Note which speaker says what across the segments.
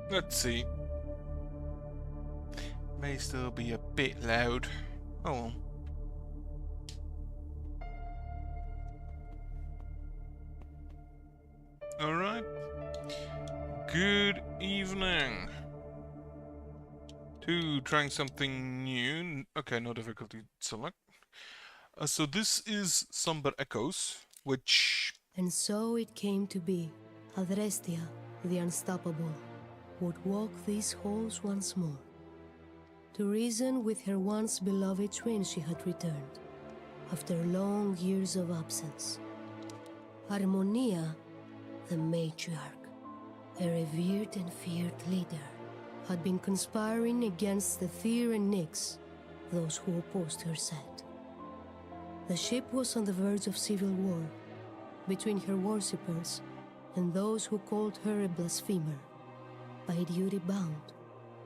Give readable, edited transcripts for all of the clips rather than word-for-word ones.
Speaker 1: Let's see. May still be a bit loud. Oh well. Alright. Good evening. Trying something new. Okay, no difficulty select. So this is Somber Echoes, which...
Speaker 2: And so it came to be. Adrestia, the unstoppable, would walk these halls once more. To reason with her once beloved twin she had returned, after long years of absence. Harmonia, the matriarch, a revered and feared leader, had been conspiring against the Thir and Nyx, those who opposed her set. The ship was on the verge of civil war, between her worshippers and those who called her a blasphemer. By duty bound,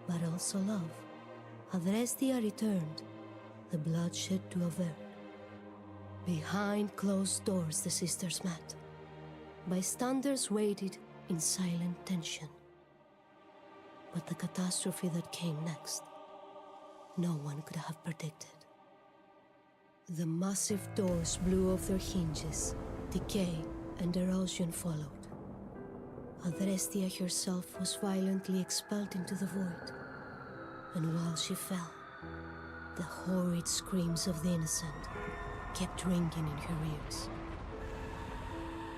Speaker 2: but also love, Adrestia returned, the bloodshed to avert. Behind closed doors the sisters met. Bystanders waited in silent tension. But the catastrophe that came next, no one could have predicted. The massive doors blew off their hinges, decay and erosion followed. Adrestia herself was violently expelled into the void, and while she fell, the horrid screams of the innocent kept ringing in her ears.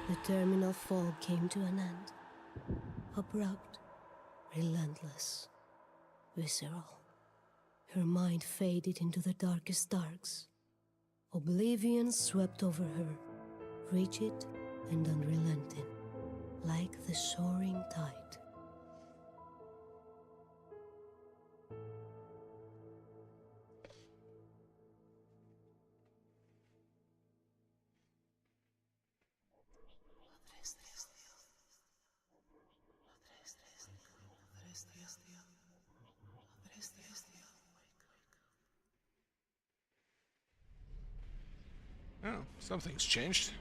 Speaker 2: The terminal fall came to an end, abrupt, relentless, visceral. Her mind faded into the darkest darks. Oblivion swept over her, rigid and unrelenting, like the soaring tide.
Speaker 1: Oh, something's changed.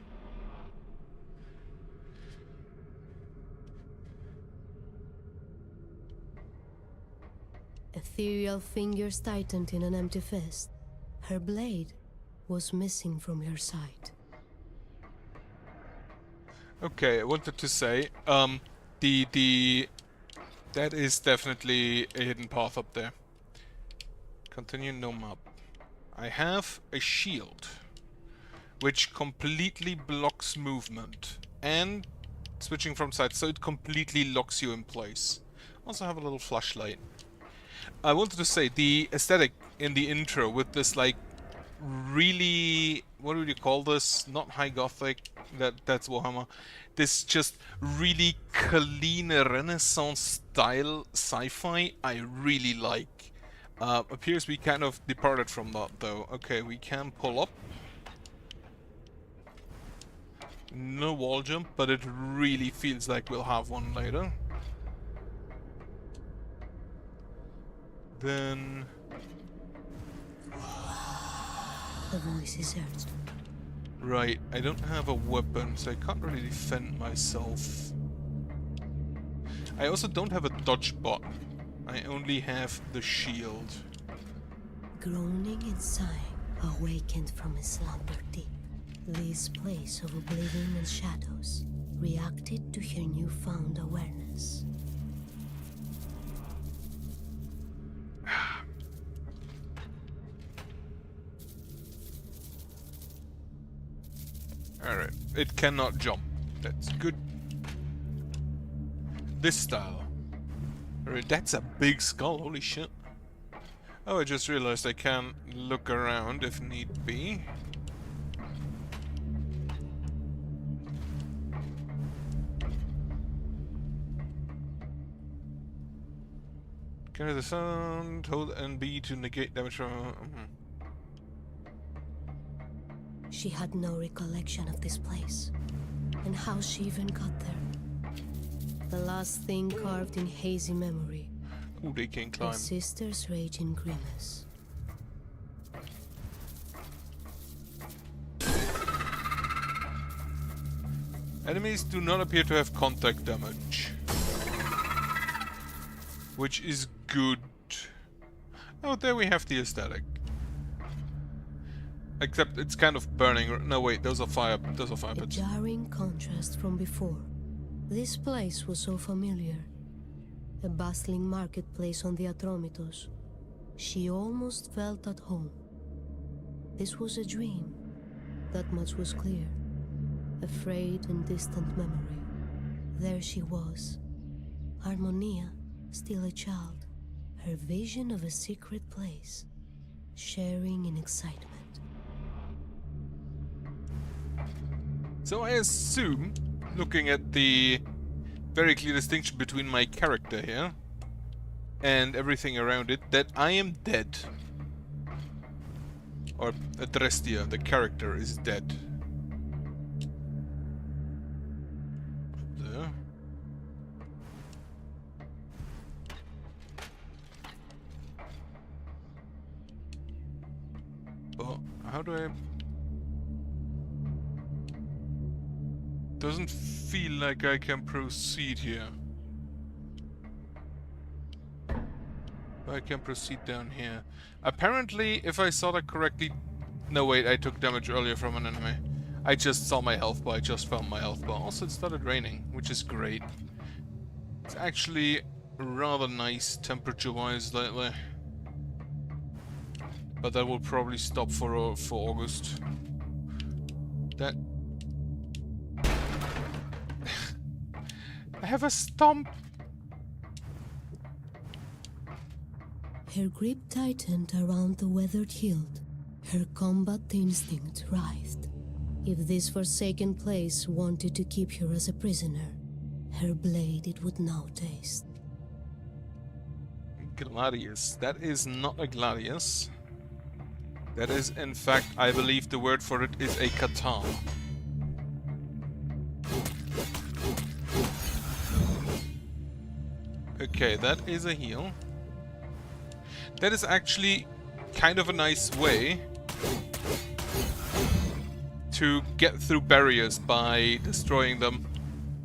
Speaker 2: Ethereal fingers tightened in an empty fist. Her blade was missing from her side.
Speaker 1: Okay, I wanted to say, that is definitely a hidden path up there. Continue, no map. I have a shield, which completely blocks movement, and switching from sides, so it completely locks you in place. Also have a little flashlight. I wanted to say, the aesthetic in the intro with this, like, really... what would you call this? Not high gothic, that's Warhammer. This just really clean Renaissance style sci-fi I really like. Appears we kind of departed from that though. Okay, we can pull up. No wall jump, but it really feels like we'll have one later. Then...
Speaker 2: The voice is urged.
Speaker 1: right, I don't have a weapon, so I can't really defend myself. I also don't have a dodge bot. I only have the shield.
Speaker 2: Groaning and sighing, awakened from his slumber deep, this place of oblivion and shadows reacted to her newfound awareness.
Speaker 1: Alright, it cannot jump. That's good. This style. Alright, that's a big skull, holy shit. Oh, I just realized I can look around if need be. Carry the sound, hold NB to negate damage from...
Speaker 2: She had no recollection of this place, and how she even got there. The last thing carved in hazy memory.
Speaker 1: Ooh, they can
Speaker 2: Her
Speaker 1: climb.
Speaker 2: sister's raging grimace.
Speaker 1: Enemies do not appear to have contact damage. which is good. Oh, there we have the aesthetic. Except it's kind of burning. No, wait, those are fire
Speaker 2: A
Speaker 1: pits.
Speaker 2: jarring contrast from before. This place was so familiar. A bustling marketplace on the Atromitos. She almost felt at home. This was a dream. That much was clear. A frayed and distant memory. There she was. Harmonia, still a child. Her vision of a secret place. Sharing in excitement.
Speaker 1: So I assume, looking at the very clear distinction between my character here and everything around it, that I am dead. Or Adrestia, the character, is dead. There. But how do I... Doesn't feel like I can proceed here. I can proceed down here. Apparently, if I saw that correctly... No, wait, I took damage earlier from an enemy. I just saw my health bar, I just found my health bar. Also, it started raining, which is great. It's actually rather nice temperature-wise lately. But that will probably stop for August. That... I have a stomp!
Speaker 2: Her grip tightened around the weathered hilt. Her combat instinct writhed. If this forsaken place wanted to keep her as a prisoner, her blade it would now taste.
Speaker 1: Gladius. That is not a Gladius. That is, in fact, I believe the word for it is a katana. Okay, that is a heal. That is actually kind of a nice way to get through barriers by destroying them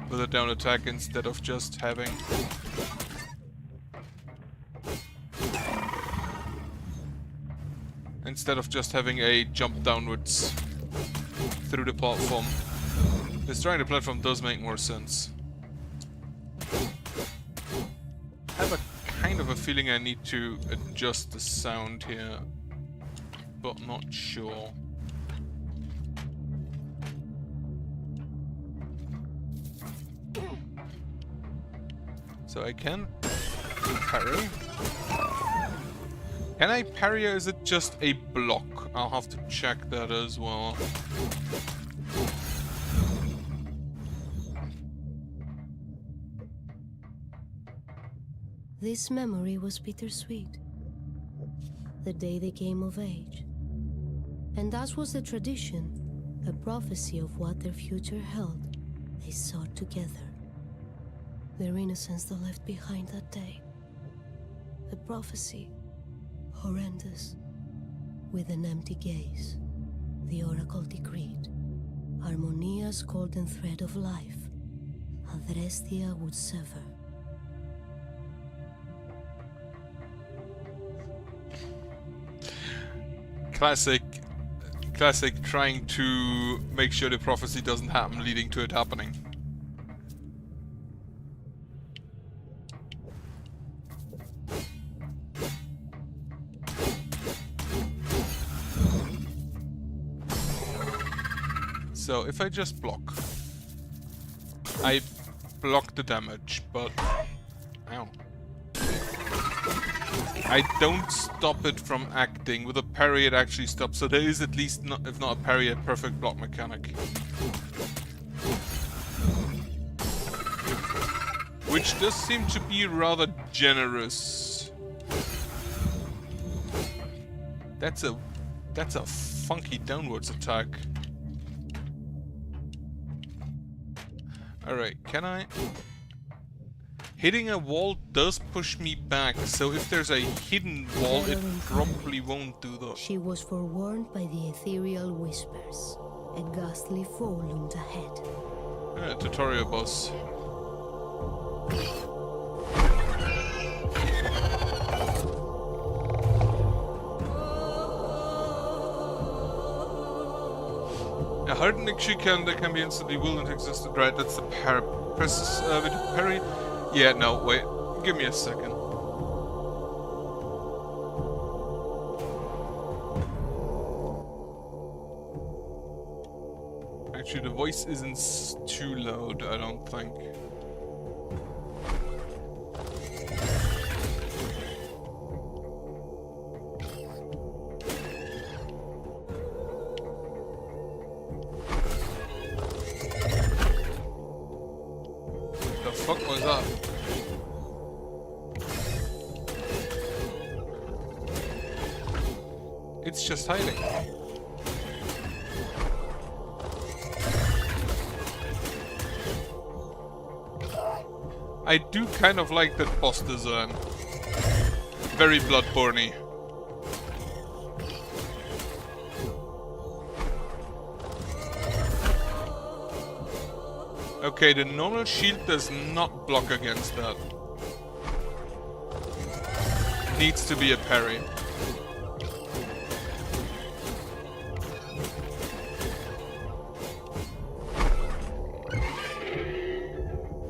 Speaker 1: with a down attack instead of just having... a jump downwards through the platform. Destroying the platform does make more sense. I have a kind of a feeling I need to adjust the sound here, but not sure. So I can parry. Can I parry or is it just a block? I'll have to check that as well.
Speaker 2: This memory was bittersweet. The day they came of age. And as was the tradition, a prophecy of what their future held, they sought together. Their innocence they left behind that day. A prophecy, horrendous. With an empty gaze, the oracle decreed. Harmonia's golden thread of life, Adrestia would sever.
Speaker 1: Classic trying to make sure the prophecy doesn't happen, leading to it happening. So if I just block, I block the damage, but ow. I don't stop it from acting. With a parry it actually stops, so there is at least, not, if not a parry, a perfect block mechanic. Which does seem to be rather generous. That's a funky downwards attack. Alright, can I... Hitting a wall does push me back, so if there's a hidden wall, it probably won't do that.
Speaker 2: She was forewarned by the ethereal whispers. A ghastly foe loomed ahead.
Speaker 1: Tutorial boss. hardened Ikshikan that can be instantly willed into existence. Right, that's the press with the parry. Yeah, no, wait. Give me a second. Actually, the voice isn't too loud, I don't think. The fuck was that? It's just hiding. I do kind of like that boss design. Very Bloodborne-y. Okay, the normal shield does not block against that. Needs to be a parry.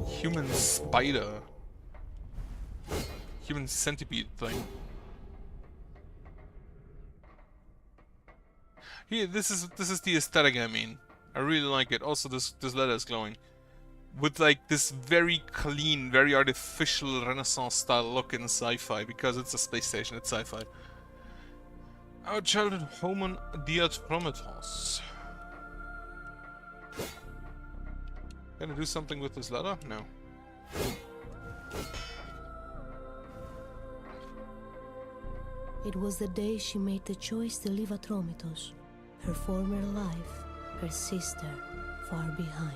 Speaker 1: Human spider. Human centipede thing. Here, this is the aesthetic I mean. I really like it. Also, this leather is glowing. With like this very clean, very artificial Renaissance style look in sci-fi, because it's a space station, it's sci-fi. Our childhood home on Diat Prometheus. Can I do something with this leather? No.
Speaker 2: It was the day she made the choice to leave Atromitos, her former life, her sister, far behind.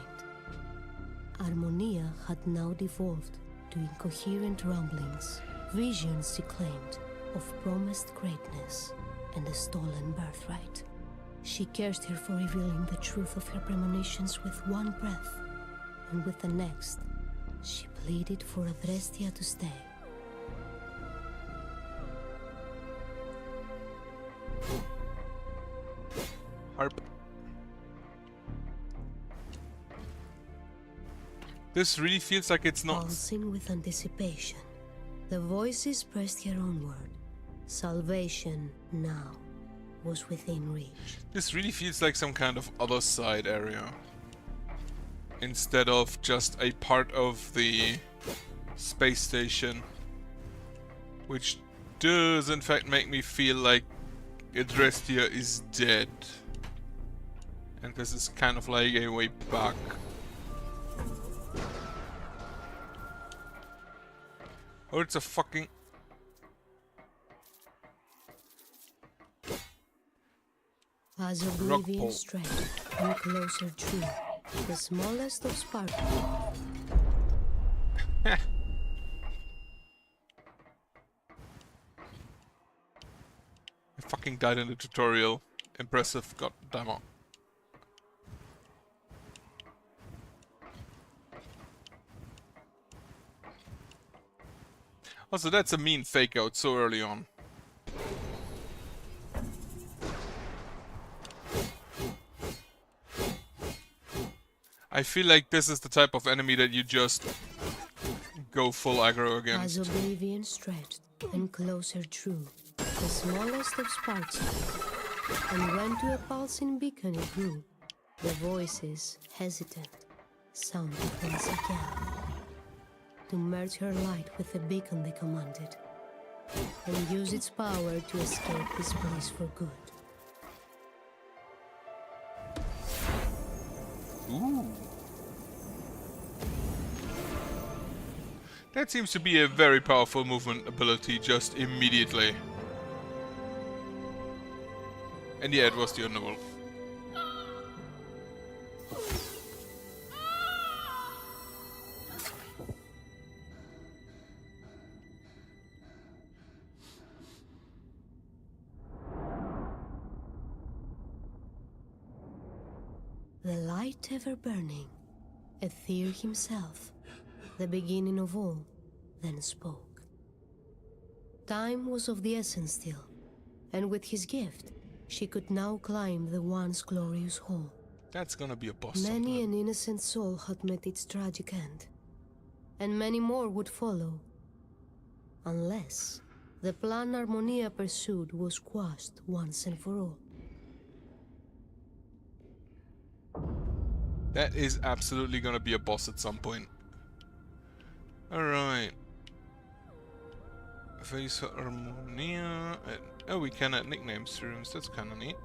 Speaker 2: Harmonia had now devolved to incoherent rumblings, visions she claimed of promised greatness and a stolen birthright. She cursed her for revealing the truth of her premonitions with one breath, and with the next, she pleaded for Adrestia to stay.
Speaker 1: Harp. This really feels like it's not...
Speaker 2: Pulsing with anticipation, the voices pressed her onward. Salvation, now, was within reach.
Speaker 1: This really feels like some kind of other side area. Instead of just a part of the space station. Which does in fact make me feel like Adrestia is dead. And this is kind of like a way back. Oh, it's a fucking...
Speaker 2: As oblivion strayed and closer drew, the smallest of sparks.
Speaker 1: I fucking died in the tutorial. Impressive, goddammit. Also, that's a mean fake out so early on. I feel like this is the type of enemy that you just go full aggro against.
Speaker 2: As oblivion stretched and closer drew, the smallest of sparks, and when to a pulsing beacon it grew, the voices, hesitant, sounded once again. To merge her light with the beacon they commanded, and use its power to escape this place for good.
Speaker 1: Ooh. That seems to be a very powerful movement ability just immediately. And yeah, it was the Underworld.
Speaker 2: The light ever burning, Aether himself, the beginning of all, then spoke. Time was of the essence still, and with his gift, she could now climb the once glorious hall,
Speaker 1: That's gonna be a boss
Speaker 2: Many
Speaker 1: sometime.
Speaker 2: an innocent soul had met its tragic end, and many more would follow, unless the plan Harmonia pursued was quashed once and for all.
Speaker 1: That is absolutely gonna be a boss at some point. Alright. Face Harmonia. Oh, we can add nicknames to rooms. That's kinda neat.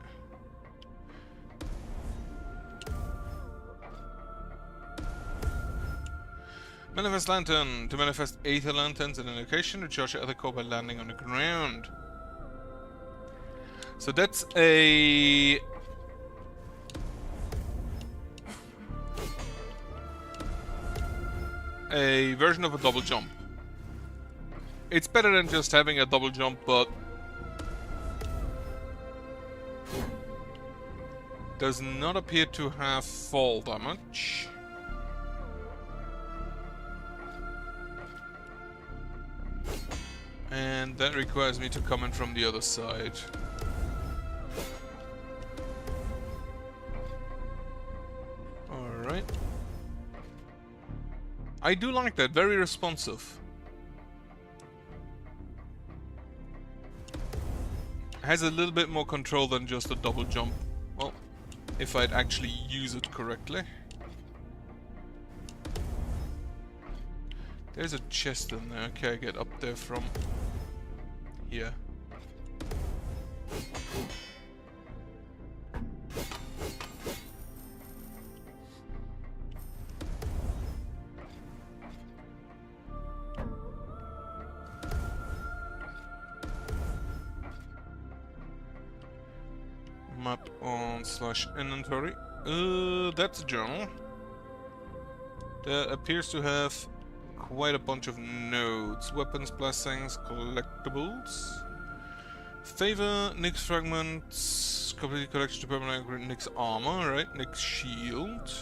Speaker 1: Manifest Lantern. To manifest Aether Lanterns in a location, recharge your other core by landing on the ground. So that's a version of a double jump. It's better than just having a double jump, but does not appear to have fall damage. And that requires me to come in from the other side. Alright. I do like that, very responsive. Has a little bit more control than just a double jump. Well, if I'd actually use it correctly. There's a chest in there. Okay, I get up there from here. Map on /inventory. That's a journal. That appears to have quite a bunch of nodes. Weapons, blessings, collectibles. Favor, Nick's fragments, complete collection to permanent upgrade Nick's armor, right? Nick's shield.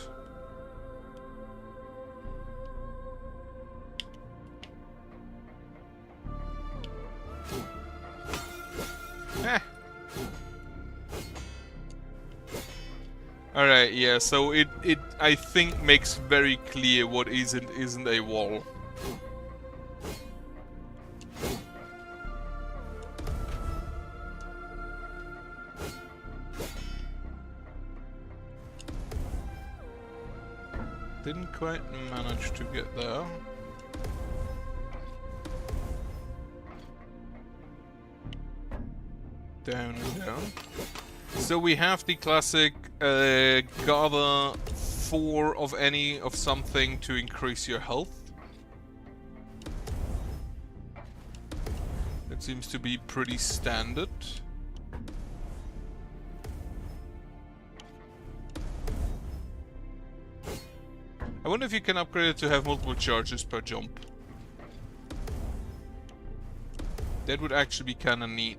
Speaker 1: Eh. Alright, yeah, so it I think makes very clear what isn't a wall. Didn't quite manage to get there. Down and down. So we have the classic gather 4 of any of something to increase your health. That seems to be pretty standard. I wonder if you can upgrade it to have multiple charges per jump. That would actually be kinda neat.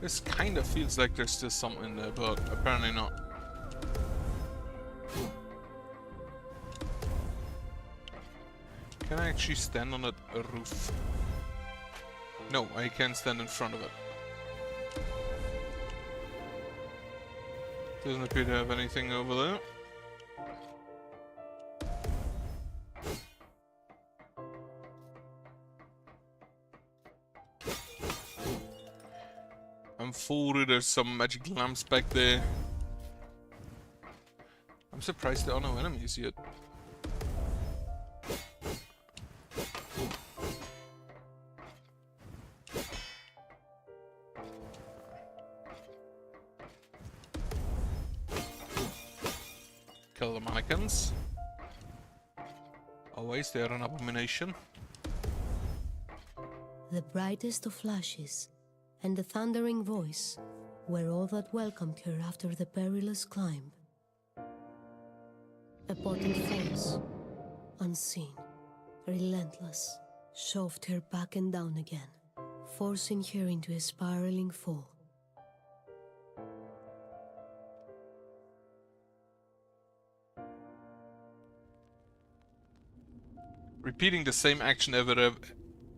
Speaker 1: This kind of feels like there's still something in there, but apparently not. Can I actually stand on a roof? No, I can't stand in front of it. Doesn't appear to have anything over there. I'm full. There's some magic lamps back there. I'm surprised there are no enemies yet. Kill the mannequins. Always, they are an abomination.
Speaker 2: The brightest of flashes and the thundering voice were all that welcomed her after the perilous climb. A potent force, unseen, relentless, shoved her back and down again, forcing her into a spiraling fall.
Speaker 1: Repeating the same action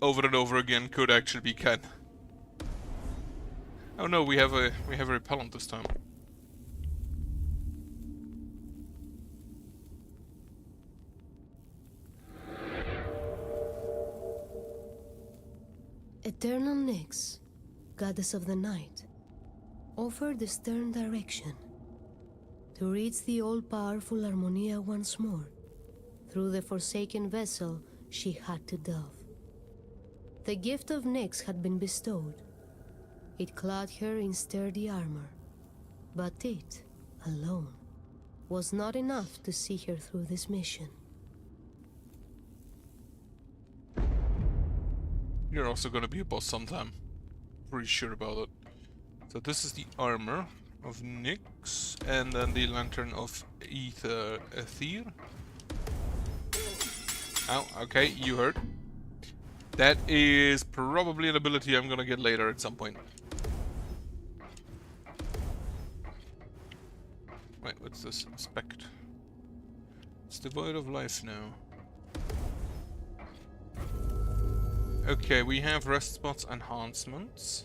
Speaker 1: over and over again could actually be kind. Oh no, we have a repellent this time.
Speaker 2: Eternal Nyx, goddess of the night, offered the stern direction to reach the all-powerful Harmonia once more through the forsaken vessel she had to delve. The gift of Nyx had been bestowed. It clad her in sturdy armor, but it, alone, was not enough to see her through this mission.
Speaker 1: You're also gonna be a boss sometime. Pretty sure about it. So this is the armor of Nyx, and then the lantern of Ether. Oh, okay, you heard. That is probably an ability I'm gonna get later at some point. Wait, what's this? Inspect. It's devoid of life now. Okay, we have rest spots enhancements,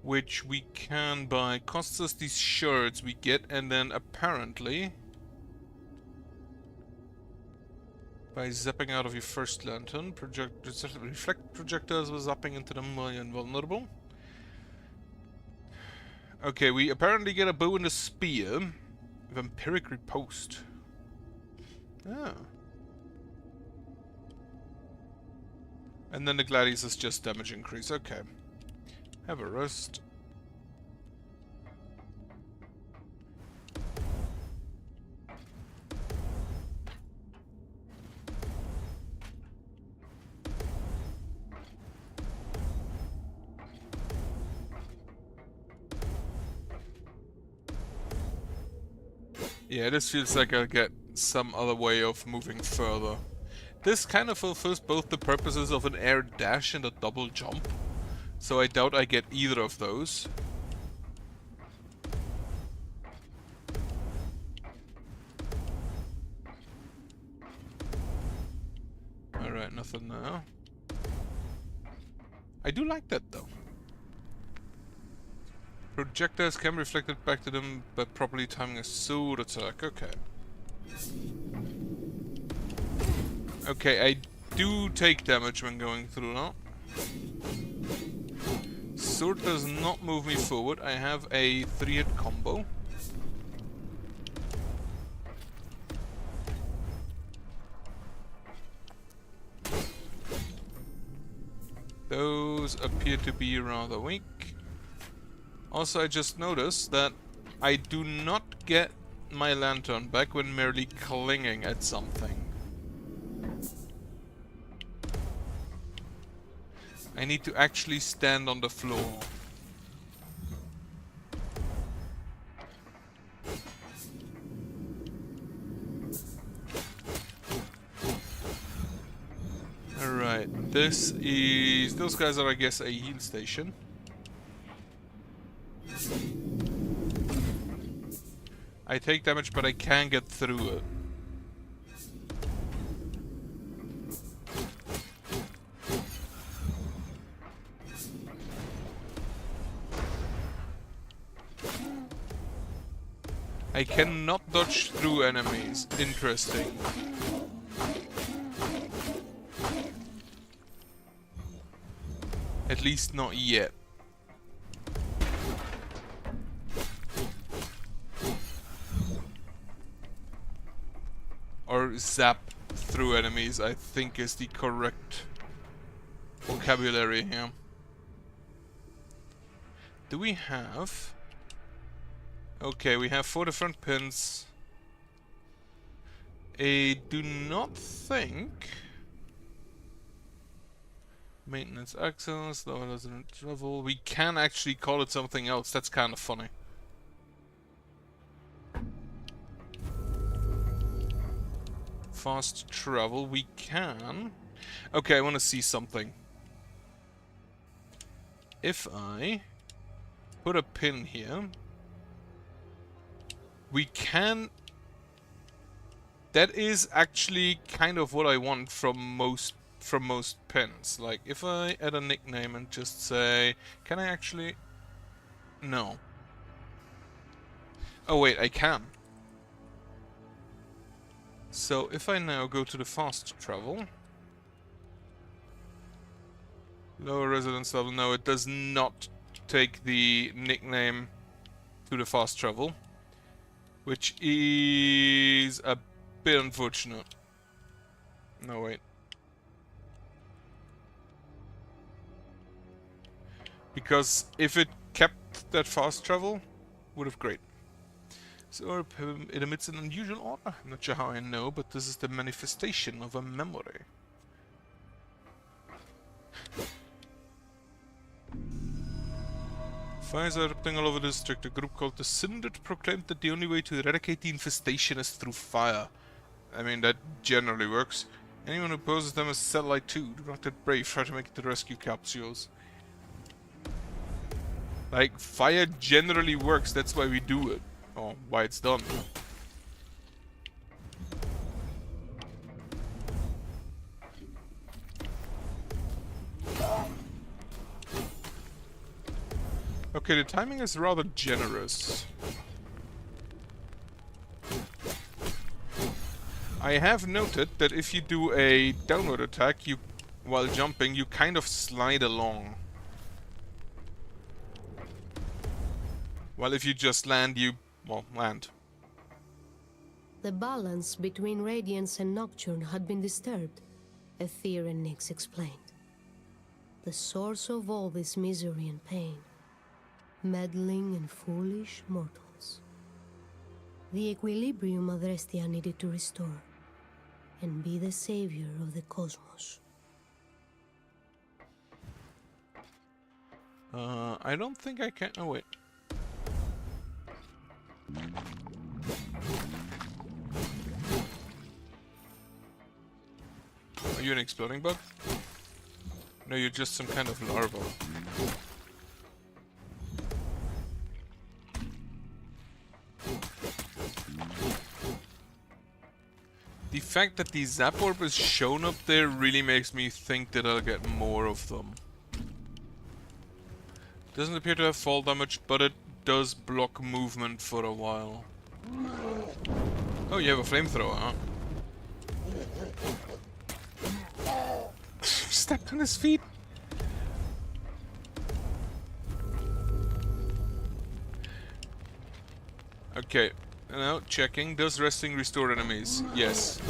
Speaker 1: which we can buy. Costs us these shards we get, and then apparently by zapping out of your first lantern, reflect projectiles with zapping into them while you're invulnerable. Okay, we apparently get a bow and a spear. Vampiric riposte. Ah. And then the Gladius is just damage increase. Okay. Have a rest. Yeah, this feels like I'll get some other way of moving further. This kind of fulfills both the purposes of an air dash and a double jump, so I doubt I get either of those. Alright, nothing now. I do like that though. Projectiles can be reflected back to them by properly timing a sword attack. Okay. Okay, I do take damage when going through now. Sword does not move me forward. I have a 3-hit combo. Those appear to be rather weak. Also, I just noticed that I do not get my lantern back when merely clinging at something. I need to actually stand on the floor. Alright, this is... those guys are, I guess, a heal station. I take damage, but I can get through it. I cannot dodge through enemies. Interesting. At least not yet. Or zap through enemies, I think is the correct vocabulary here. Do we have... okay, we have 4 different pins. I do not think... maintenance access, low resident travel. We can actually call it something else. That's kind of funny. Fast travel, we can. Okay, I want to see something. If I put a pin here, we can... that is actually kind of what I want from most from most pens. Like, if I add a nickname and just say, can I actually... No. Oh wait, I can. So if I now go to the fast travel... Lower residence level, no, it does not take the nickname to the fast travel. Which is a bit unfortunate. No, wait. Because if it kept that fast travel, would have great. So it emits an unusual aura. I'm not sure how I know, but this is the manifestation of a memory. Fires are erupting all over the district. A group called the Synod proclaimed that the only way to eradicate the infestation is through fire. I mean, that generally works. Anyone who poses them as satellite 2, do not get brave, try to make it to rescue capsules. Like, fire generally works, that's why we do it. Or why it's done. Okay, the timing is rather generous. I have noted that if you do a downward attack, while jumping, you kind of slide along. While if you just land, well, land.
Speaker 2: The balance between Radiance and Nocturne had been disturbed, Aether and Nyx explained. The source of all this misery and pain. Meddling and foolish mortals. The equilibrium Adrestia needed to restore, and be the savior of the cosmos.
Speaker 1: I don't think I can... Oh, wait. Are you an exploding bug? No, you're just some kind of larva. The fact that the Zap Orb is shown up there really makes me think that I'll get more of them. Doesn't appear to have fall damage, but it does block movement for a while. Oh, you have a flamethrower, huh? Stepped on his feet. Okay, now checking. Does resting restore enemies? Yes.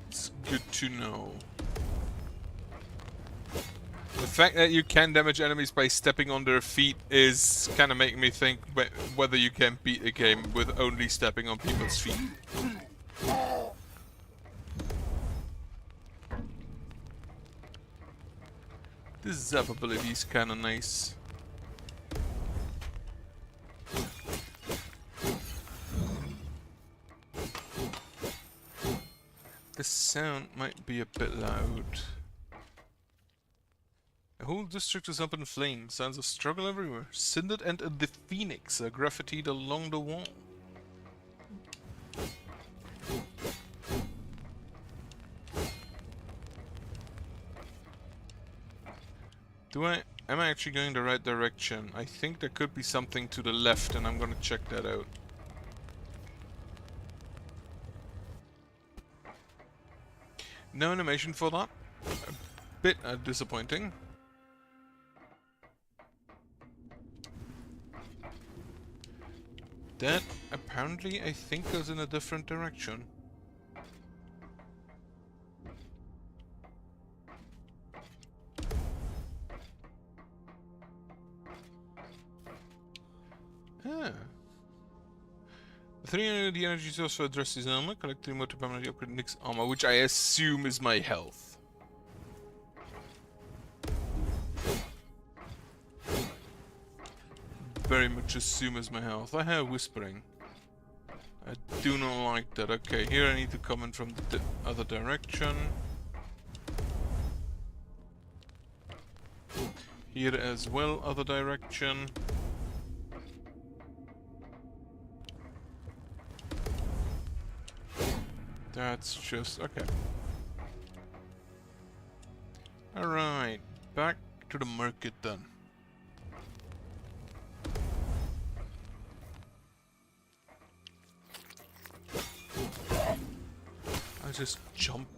Speaker 1: It's good to know. The fact that you can damage enemies by stepping on their feet is kind of making me think whether you can beat a game with only stepping on people's feet. This zap ability is kind of nice. The sound might be a bit loud. The whole district is up in flames. Signs of struggle everywhere. Synod and the Phoenix are graffitied along the wall. Am I actually going the right direction? I think there could be something to the left, and I'm gonna check that out. No animation for that. A bit disappointing. That apparently, I think, goes in a different direction. Ah. The 300 the energy source for address his armor. Collect 3 more to permanently upgrade Nick's armor, which I assume is my health. Very much assume is my health. I have whispering. I do not like that. Okay, here I need to come in from the other direction. Here as well, other direction. That's just... okay. Alright, back to the market then. I just jump.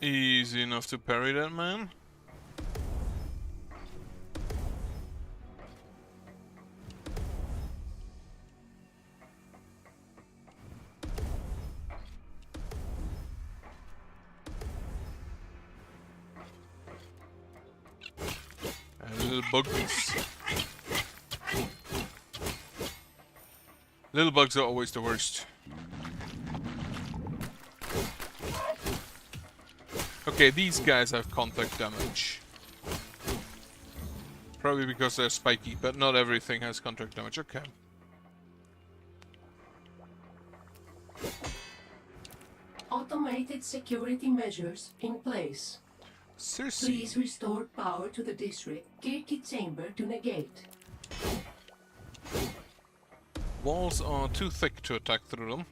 Speaker 1: Easy enough to parry that man. Little bugs. Little bugs are always the worst. Okay, these guys have contact damage. Probably because they're spiky, but not everything has contact damage. Okay.
Speaker 2: Automated security measures in place.
Speaker 1: Seriously.
Speaker 2: Please restore power to the district Kirky chamber to negate.
Speaker 1: Walls are too thick to attack through them.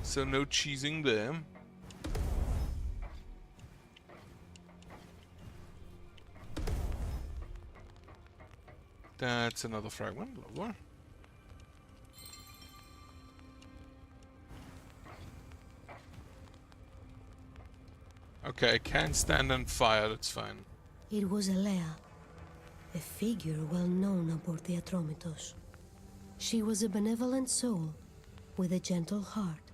Speaker 1: So no cheesing there. That's another fragment. Lovely. Okay, I can't stand on fire, that's fine.
Speaker 2: It was Alea, a figure well known aboard the Atromitos. She was a benevolent soul with a gentle heart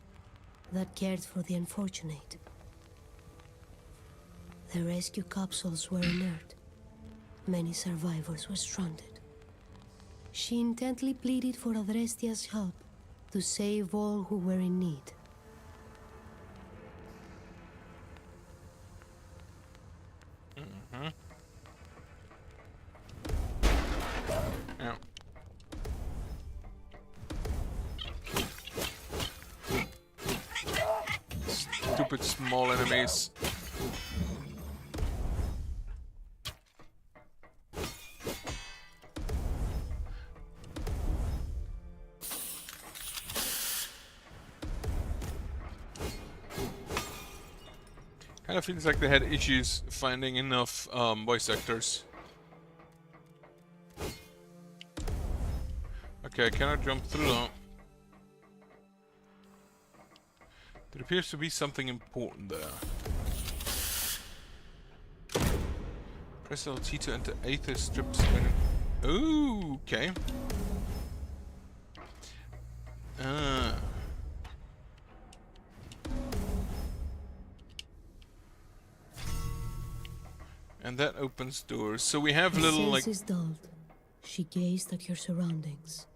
Speaker 2: that cared for the unfortunate. The rescue capsules were inert. Many survivors were stranded. She intently pleaded for Adrestia's help to save all who were in need.
Speaker 1: Yeah. Stupid small enemies. Kind of feels like they had issues finding enough voice actors. Okay, I cannot jump through that. There appears to be something important there. Press LT to enter Aether strips. Ooh, okay. And that opens doors. So we have little like...
Speaker 2: senses dulled. She gazed at her surroundings.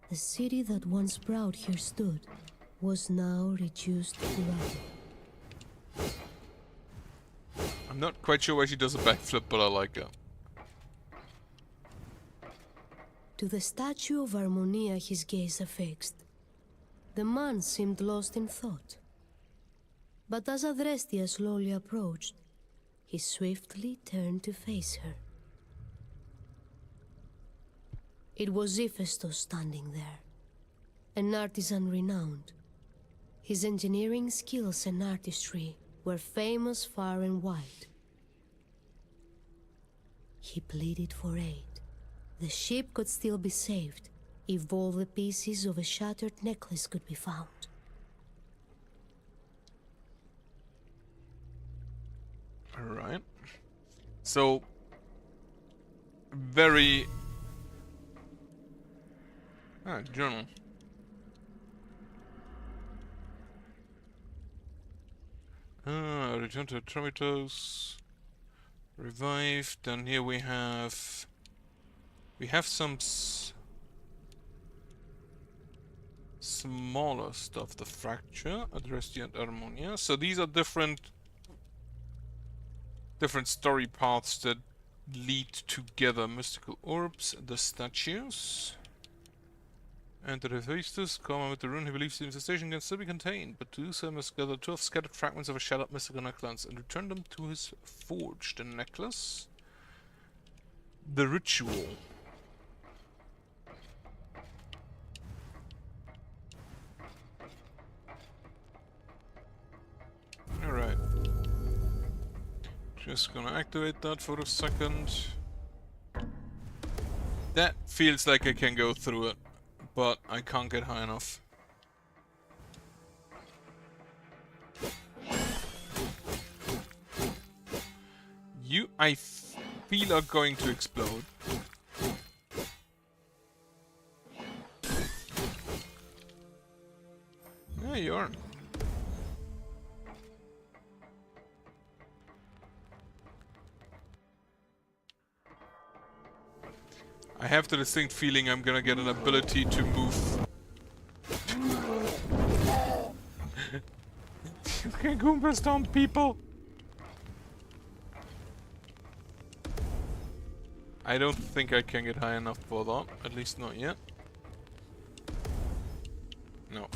Speaker 2: The city that once proud here stood was now reduced to rubble.
Speaker 1: I'm not quite sure why she does a backflip, but I like it.
Speaker 2: To the statue of Harmonia his gaze affixed. The man seemed lost in thought. But as Adrestia slowly approached, he swiftly turned to face her. It was Hephaestus standing there, an artisan renowned. His engineering skills and artistry were famous far and wide. He pleaded for aid. The ship could still be saved if all the pieces of a shattered necklace could be found.
Speaker 1: Alright. So... very... Ah, journal. Return to Atromitos. Revived. Then here we have... we have some smaller stuff. The Fracture, Adrestia and Harmonia. So these are different story paths that lead together. Mystical orbs, the statues. Enter Hephaestus, comma with the rune. He believes the infestation can still be contained, but to do so he must gather 12 scattered fragments of a shattered mystical necklace and return them to his forge. The necklace. The ritual. Alright. Just gonna activate that for a second. That feels like I can go through it, but I can't get high enough. You, I feel, are going to explode. Yeah, you are. I have the distinct feeling I'm gonna get an ability to move. You can Goomba stomp people! I don't think I can get high enough for that, at least not yet. No.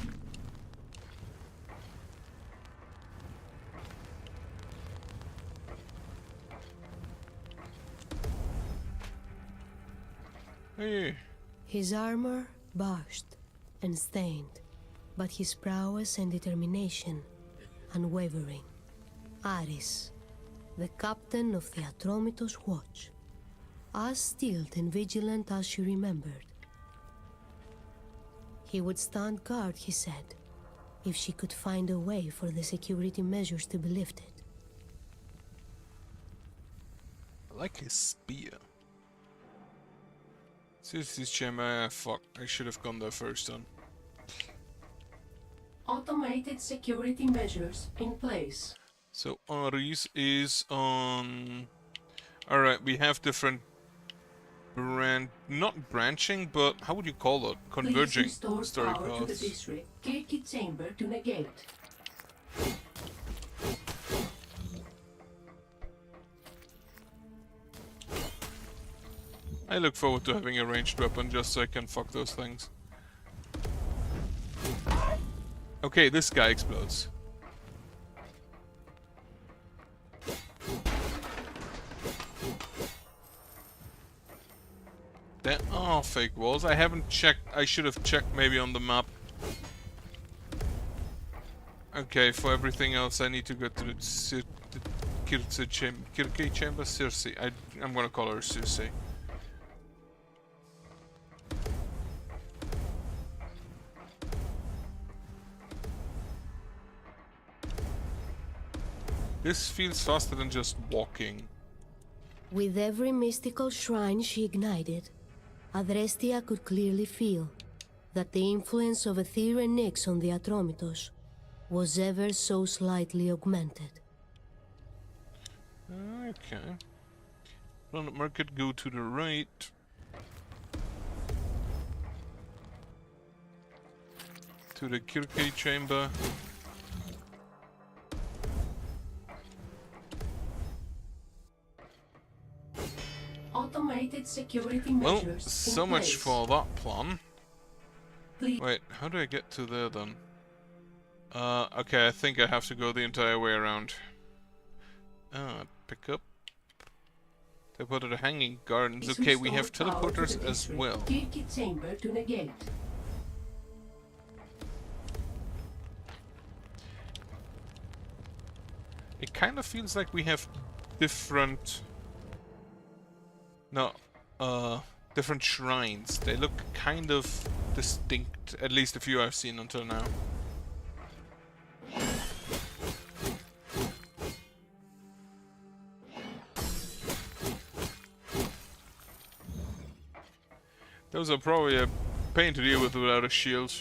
Speaker 1: Hey.
Speaker 2: His armor bashed and stained, but his prowess and determination unwavering. Aris, the captain of the Atromitos Watch, as stealth and vigilant as she remembered. He would stand guard, he said, if she could find a way for the security measures to be lifted.
Speaker 1: I like his spear. Seriously, chamber, fuck, I should have gone there first then.
Speaker 2: Automated security measures in place.
Speaker 1: So Ares is on... Alright, we have different not branching, but how would you call it? Converging story
Speaker 2: power to the district. Kirky chamber to negate.
Speaker 1: I look forward to having a ranged weapon just so I can fuck those things. Okay, this guy explodes. There are fake walls. I haven't checked. I should have checked maybe on the map. Okay, for everything else I need to go to the Kirke chamber. Circe. I'm gonna call her Circe. This feels faster than just walking.
Speaker 2: With every mystical shrine she ignited, Adrestia could clearly feel that the influence of Aether and Nyx on the Atromitos was ever so slightly augmented.
Speaker 1: Okay. Planet Market, go to the right. To the Kirke chamber.
Speaker 2: Automated security
Speaker 1: Well,
Speaker 2: measures
Speaker 1: so much for that plan.
Speaker 2: Please.
Speaker 1: Wait, how do I get to there then? Okay, I think I have to go the entire way around. Pick up. They put it hanging gardens. Okay, we have teleporters as well.
Speaker 2: Kirky chamber to negate.
Speaker 1: It kind of feels like we have different... No, different shrines. They look kind of distinct, at least the few I've seen until now. Those are probably a pain to deal with without a shield.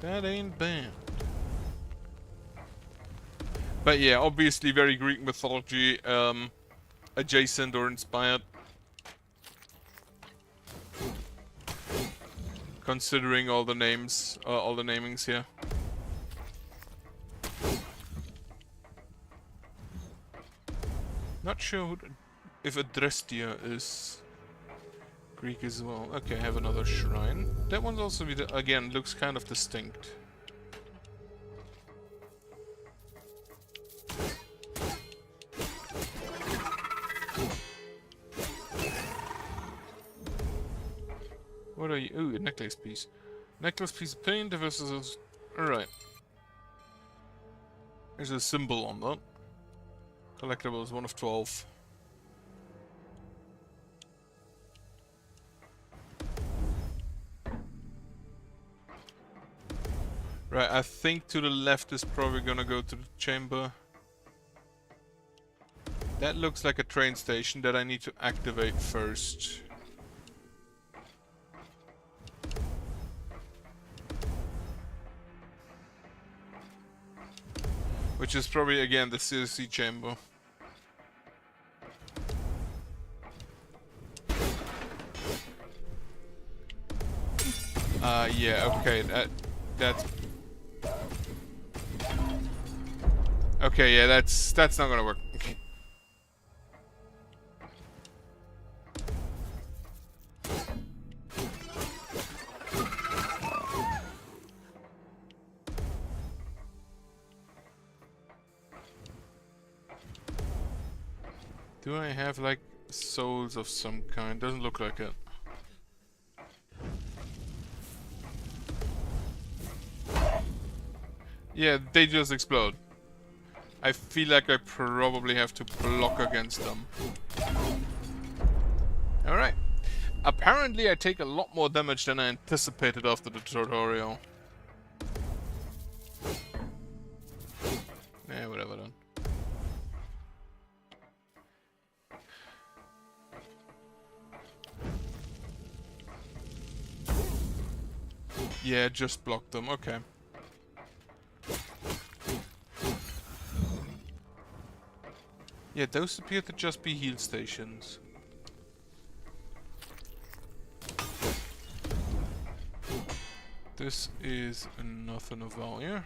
Speaker 1: That ain't bad. But yeah, obviously very Greek mythology adjacent or inspired. Considering all the names, all the namings here. Not sure if Adrestia is Greek as well. Okay, I have another shrine. That one's also, again, looks kind of distinct. What are you? Ooh, a necklace piece. Necklace piece of paint versus... Alright. There's a symbol on that. Collectibles, 1 of 12. Right, I think to the left is probably gonna go to the chamber. That looks like a train station that I need to activate first. Which is probably, again, the CSC chamber. Yeah, okay, that's... Okay, yeah, that's not gonna work. Do I have, like, souls of some kind? Doesn't look like it. Yeah, they just explode. I feel like I probably have to block against them. Alright. Apparently I take a lot more damage than I anticipated after the tutorial. Yeah, whatever then. Yeah, just block them, okay. Yeah, those appear to just be heal stations. This is nothing of value.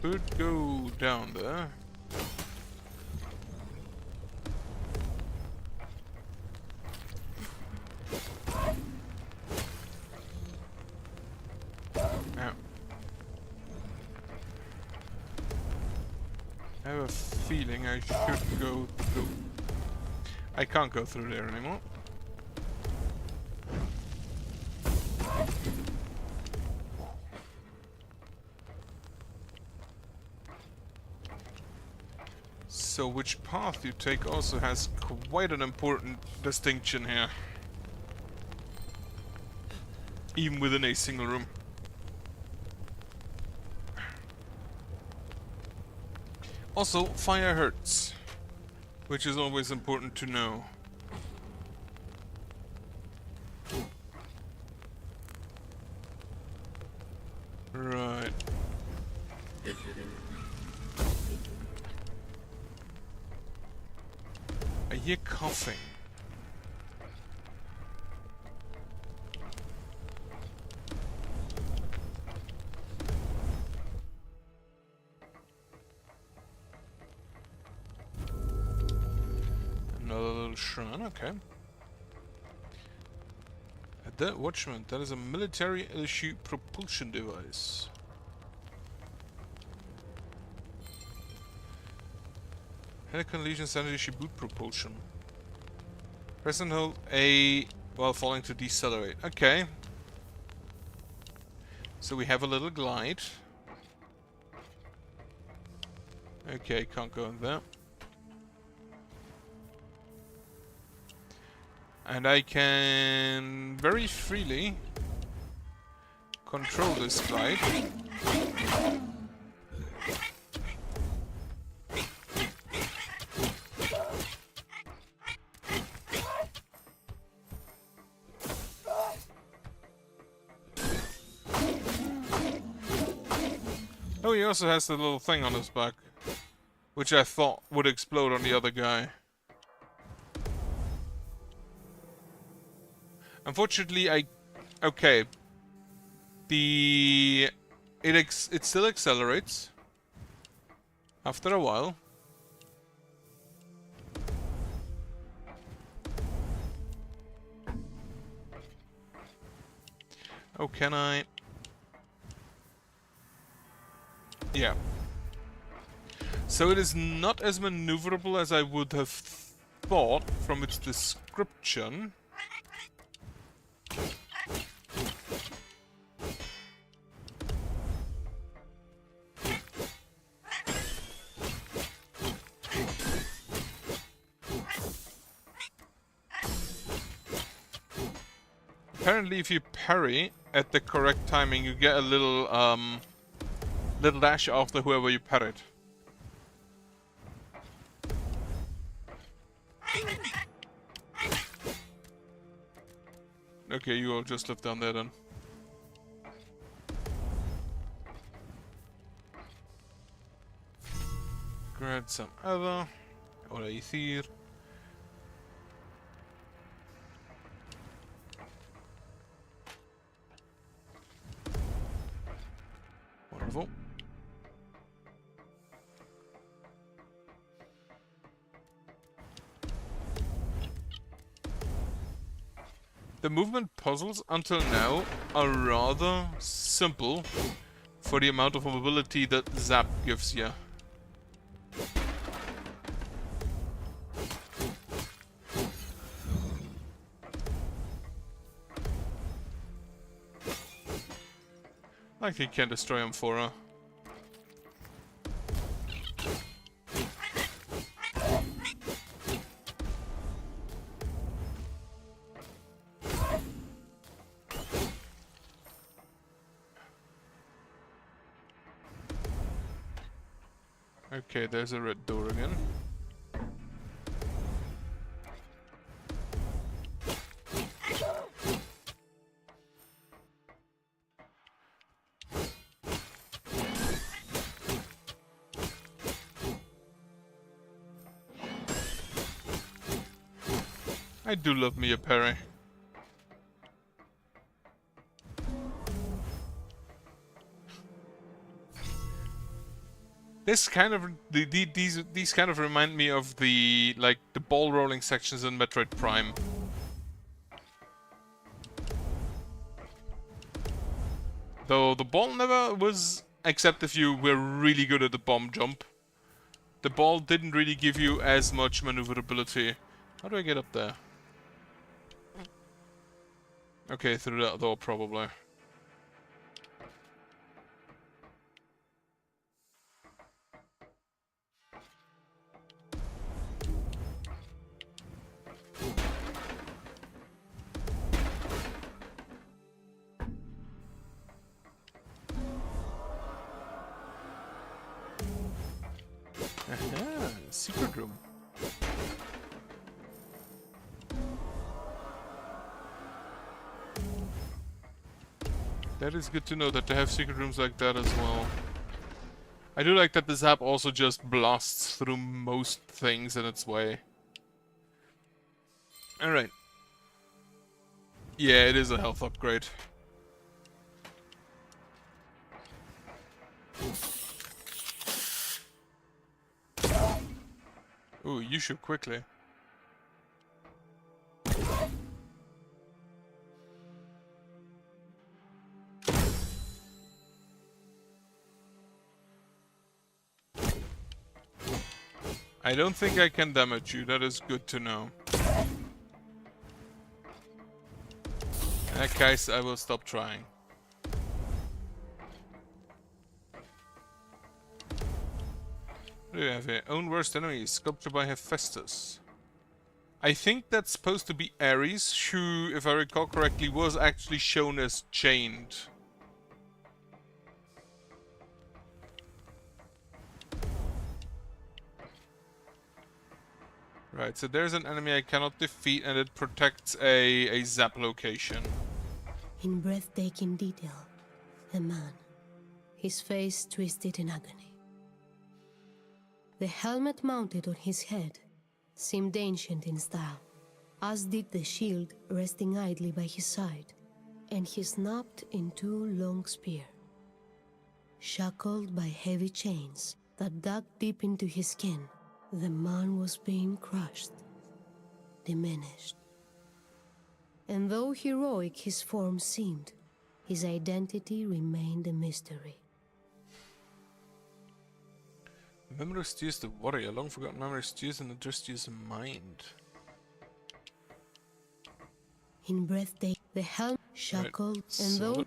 Speaker 1: Could go down there. Ow. I have a feeling I should go through. I can't go through there anymore. So which path you take also has quite an important distinction here. Even within a single room. Also, fire hurts, which is always important to know. Right. I hear coughing. Another little shrine, okay. That watchman, that is a military issue propulsion device. Helicon Legion standard issue boot propulsion. Press and hold A while falling to decelerate. Okay. So we have a little glide. Okay, can't go in there. And I can very freely control this glide. Oh, he also has the little thing on his back, which I thought would explode on the other guy. Unfortunately, okay. It still accelerates. After a while. Oh, can I? Yeah. So it is not as maneuverable as I would have thought from its description. Apparently if you parry at the correct timing, you get a little dash after whoever you parried. Okay, you all just live down there then. Grab some other. Oder Ithir. Wonderful. The movement puzzles until now are rather simple for the amount of mobility that Zap gives you. Like he can destroy him for her. Okay, there's a red door again. I do love me a parry. This kind of these kind of remind me of the ball rolling sections in Metroid Prime. Though the ball never was, except if you were really good at the bomb jump. The ball didn't really give you as much maneuverability. How do I get up there? Okay, through that door probably. Aha, secret room. That is good to know that they have secret rooms like that as well. I do like that the Zap also just blasts through most things in its way. Alright. Yeah, it is a health upgrade. Ooh, you shoot quickly. I don't think I can damage you, that is good to know. In that case, I will stop trying. What do we have here? Own worst enemy, sculpture by Hephaestus. I think that's supposed to be Ares, who, if I recall correctly, was actually shown as chained. Right, so there's an enemy I cannot defeat and it protects a Zap location.
Speaker 2: In breathtaking detail, a man, his face twisted in agony. The helmet mounted on his head seemed ancient in style, as did the shield resting idly by his side, and he snapped in two long spears. Shackled by heavy chains, that dug deep into his skin. The man was being crushed, diminished. And though heroic his form seemed, his identity remained a mystery.
Speaker 1: Memory steers the warrior. Long forgotten memory steers and just steers mind.
Speaker 2: In breathtaking, the helm shackled,
Speaker 1: Right.
Speaker 2: and though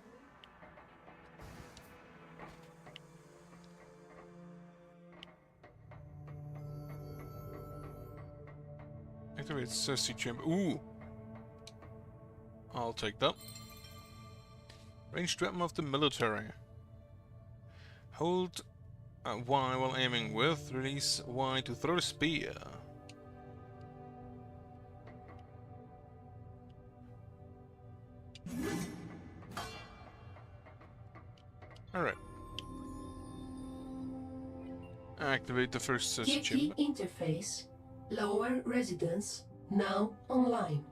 Speaker 1: activate Cersei chamber. Ooh! I'll take that. Ranged weapon of the military. Hold Y while aiming with. Release Y to throw the spear. Alright. Activate the first Cersei chamber.
Speaker 2: interface, lower residence, now online.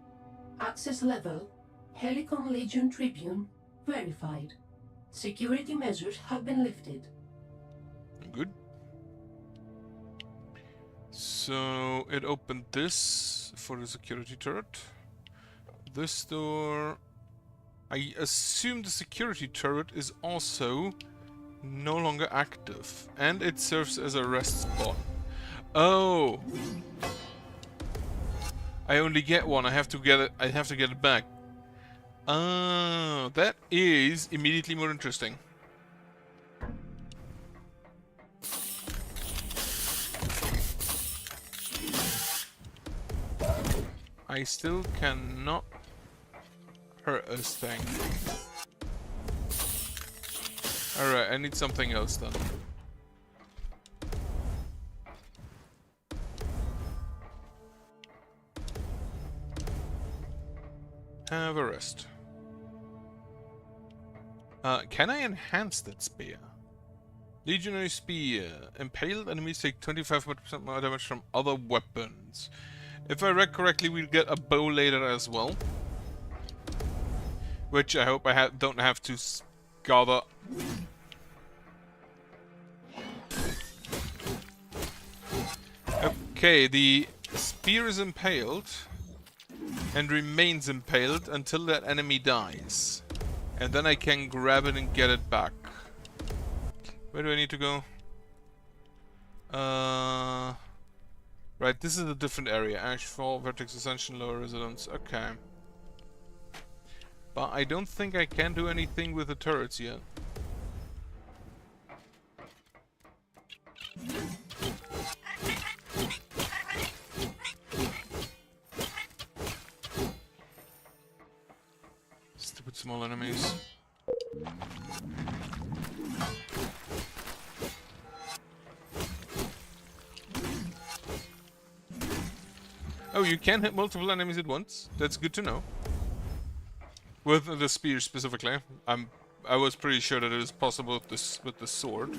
Speaker 2: Access level, Helicon Legion Tribune, verified. Security measures have been lifted.
Speaker 1: Good. So it opened this for the security turret. This door. I assume the security turret is also no longer active, and it serves as a rest spot. Oh, I only get one. I have to get it. I have to get it back. Ah, that is immediately more interesting. I still cannot hurt this thing. Alright, I need something else then. Have a rest. Can I enhance that spear? Legionary spear. Impaled enemies take 25% more damage from other weapons. If I read correctly, we'll get a bow later as well. Which I hope I don't have to gather. Okay, the spear is impaled and remains impaled until that enemy dies. And then I can grab it and get it back. Where do I need to go? Right, this is a different area. Ashfall, Vertex Ascension, Lower Residence. Okay. But I don't think I can do anything with the turrets yet. Stupid small enemies. Oh, you can hit multiple enemies at once. That's good to know. With the spear specifically, I was pretty sure that it was possible with the sword.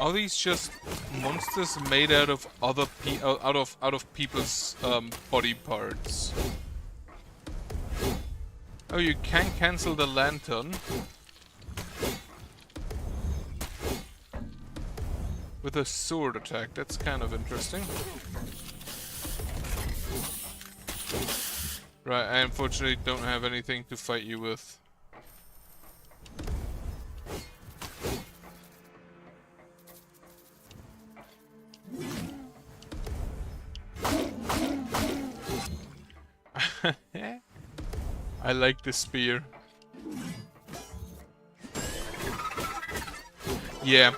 Speaker 1: Are these just monsters made out of other out of people's body parts? Oh, you can cancel the lantern with a sword attack. That's kind of interesting. Right, I unfortunately don't have anything to fight you with. I like the spear. Yeah.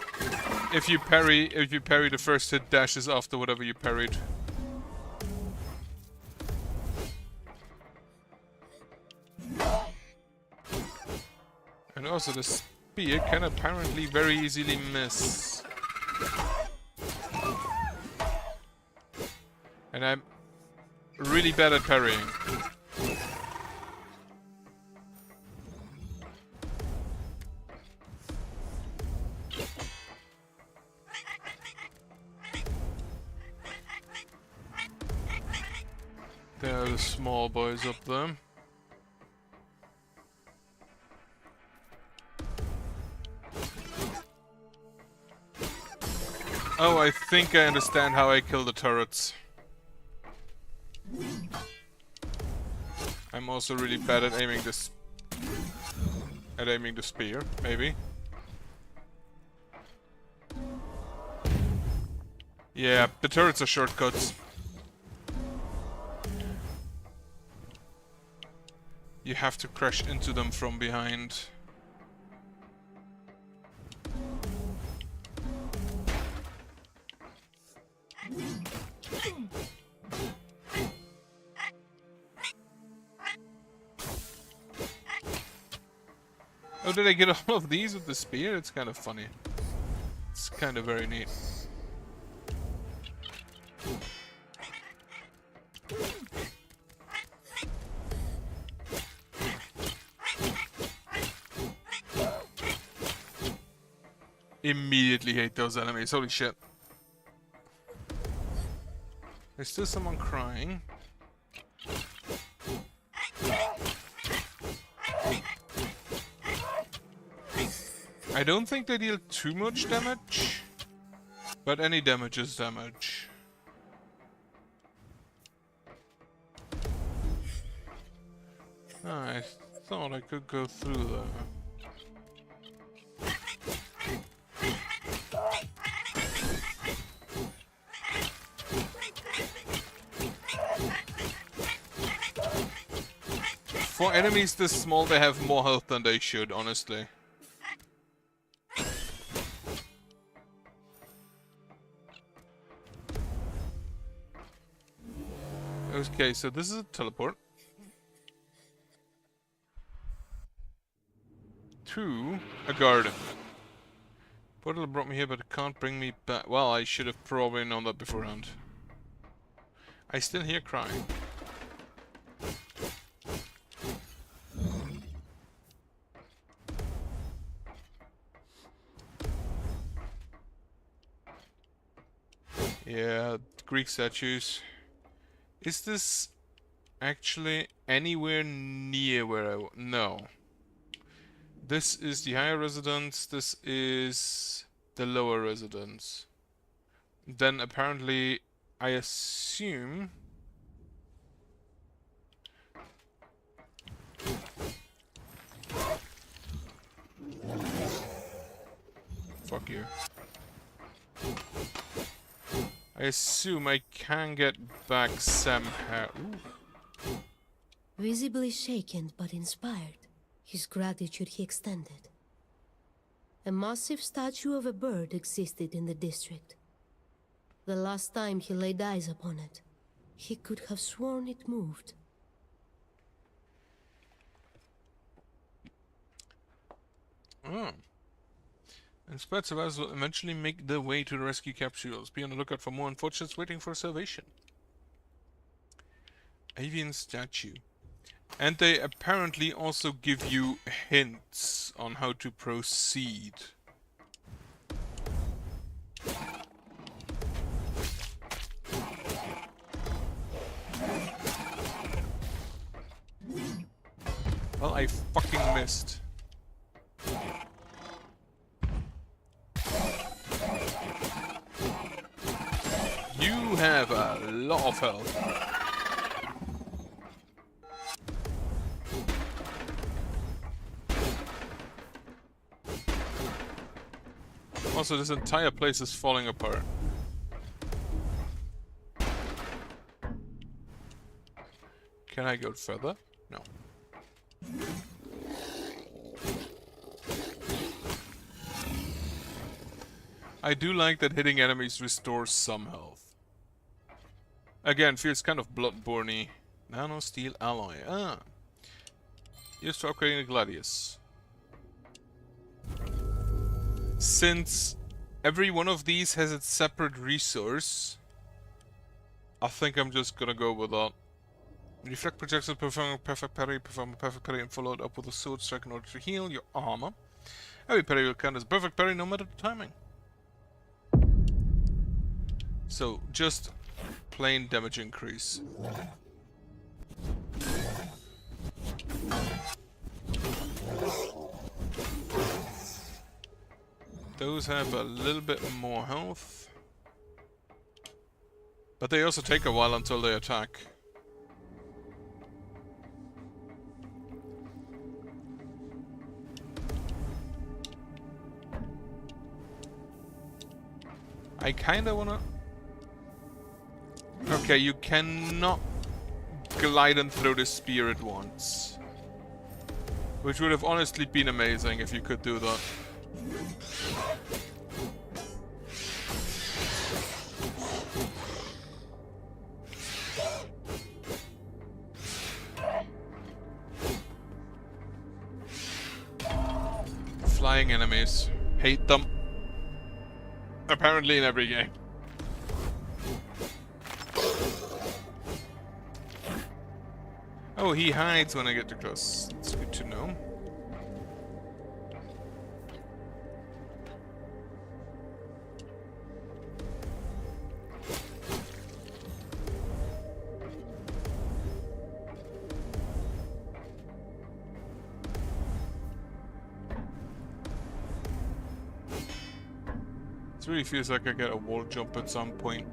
Speaker 1: If you parry the first hit dashes after whatever you parried. And also the spear can apparently very easily miss. And I'm really bad at parrying. There are the small boys up there. Oh, I think I understand how I kill the turrets. I'm also really bad at aiming this. At aiming the spear, maybe. Yeah, the turrets are shortcuts. You have to crash into them from behind. Oh, did I get all of these with the spear? It's kind of funny. It's kind of very neat. Immediately hate those enemies. Holy shit. There's still someone crying. I don't think they deal too much damage, but any damage is damage. Oh, I thought I could go through there. For enemies this small, they have more health than they should, honestly. Okay, so this is a teleport. To a garden. Portal brought me here, but it can't bring me back. Well, I should have probably known that beforehand. I still hear crying. Yeah, Greek statues. Is this actually anywhere near where I... No. This is the higher residence, this is the lower residence. Then apparently, I assume... Fuck you. I assume I can get back somehow. Ooh.
Speaker 2: Visibly shaken but inspired, his gratitude he extended. A massive statue of a bird existed in the district. The last time he laid eyes upon it, he could have sworn it moved.
Speaker 1: Oh. And spread survivors will eventually make their way to the rescue capsules. Be on the lookout for more unfortunates waiting for salvation. Avian statue. And they apparently also give you hints on how to proceed. Well, I fucking missed. You have a lot of health. Also, this entire place is falling apart. Can I go further? No. I do like that hitting enemies restores some health. Again, feels kind of Bloodborne-y. Nano steel alloy. Ah. Used for upgrading the Gladius. Since every one of these has its separate resource, I think I'm just gonna go with that. Reflect projectiles, perform a perfect parry, and follow it up with a sword strike in order to heal your armor. Every parry will count as a perfect parry no matter the timing. So, just plain damage increase. Those have a little bit more health. But they also take a while until they attack. I kinda wanna... Okay, you cannot glide them through the spear at once. Which would have honestly been amazing if you could do that. Flying enemies. Hate them. Apparently in every game. Oh, he hides when I get too close. It's good to know. It really feels like I get a wall jump at some point.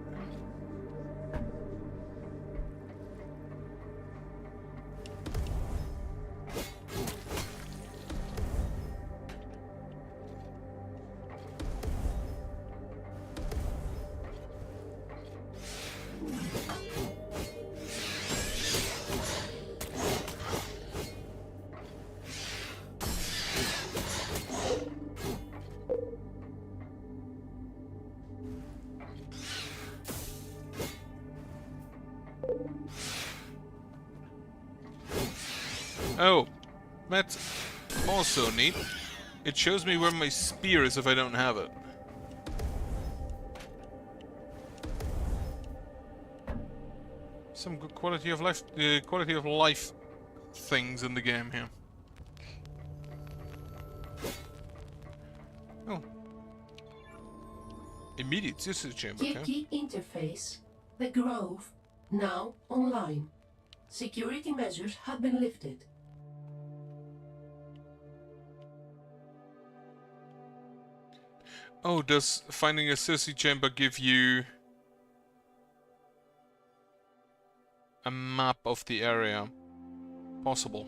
Speaker 1: Oh, that's also neat. It shows me where my spear is if I don't have it. Some good quality of life things in the game here. Oh. Immediate usage chamber, okay.
Speaker 3: Key interface. The Grove. Now online. Security measures have been lifted.
Speaker 1: Oh, does finding a Cersei chamber give you a map of the area? Possible.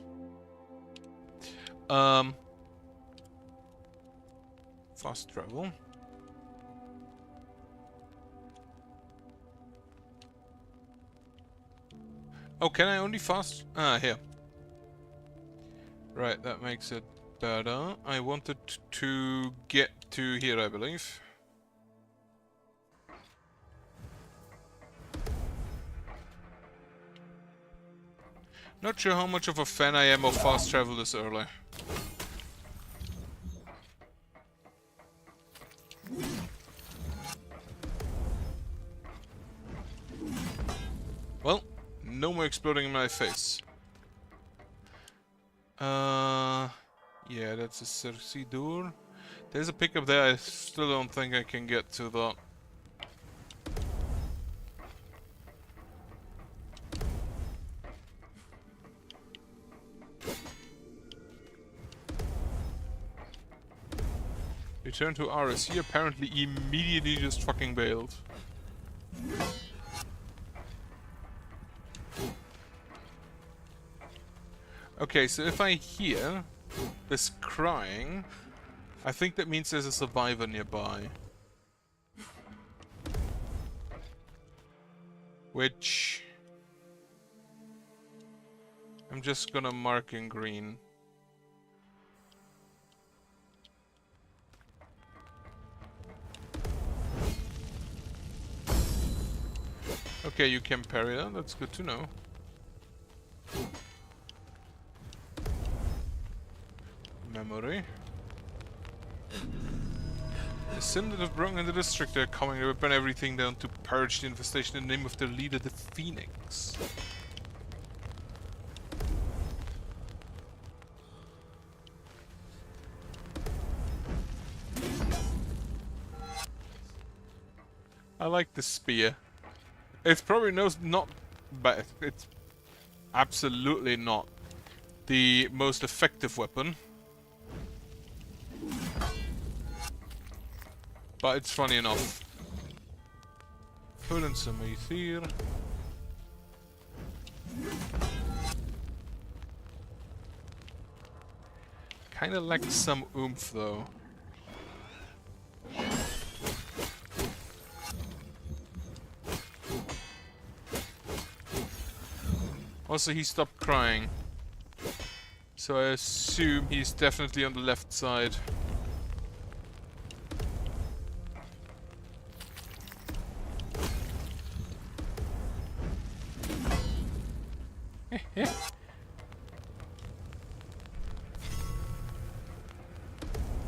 Speaker 1: Fast travel. Oh, can I only fast? Ah, here. Right, that makes it better. I wanted to get to here, I believe. Not sure how much of a fan I am of fast travel this early. Well, no more exploding in my face. Yeah, that's a Cersei door. There's a pickup there. I still don't think I can get to that. Return to Aris. He apparently immediately just fucking bailed. Okay, so if I hear this crying, I think that means there's a survivor nearby. Which I'm just gonna mark in green. Okay, you can parry that, that's good to know. Memory. The Synod of Brung and the District are coming to burn everything down to purge the infestation in the name of their leader, the Phoenix. I like the spear. It's probably not bad. It's absolutely not the most effective weapon. But it's funny enough. Pull in some ether. Kinda lacks some oomph though. Also, he stopped crying. So I assume he's definitely on the left side.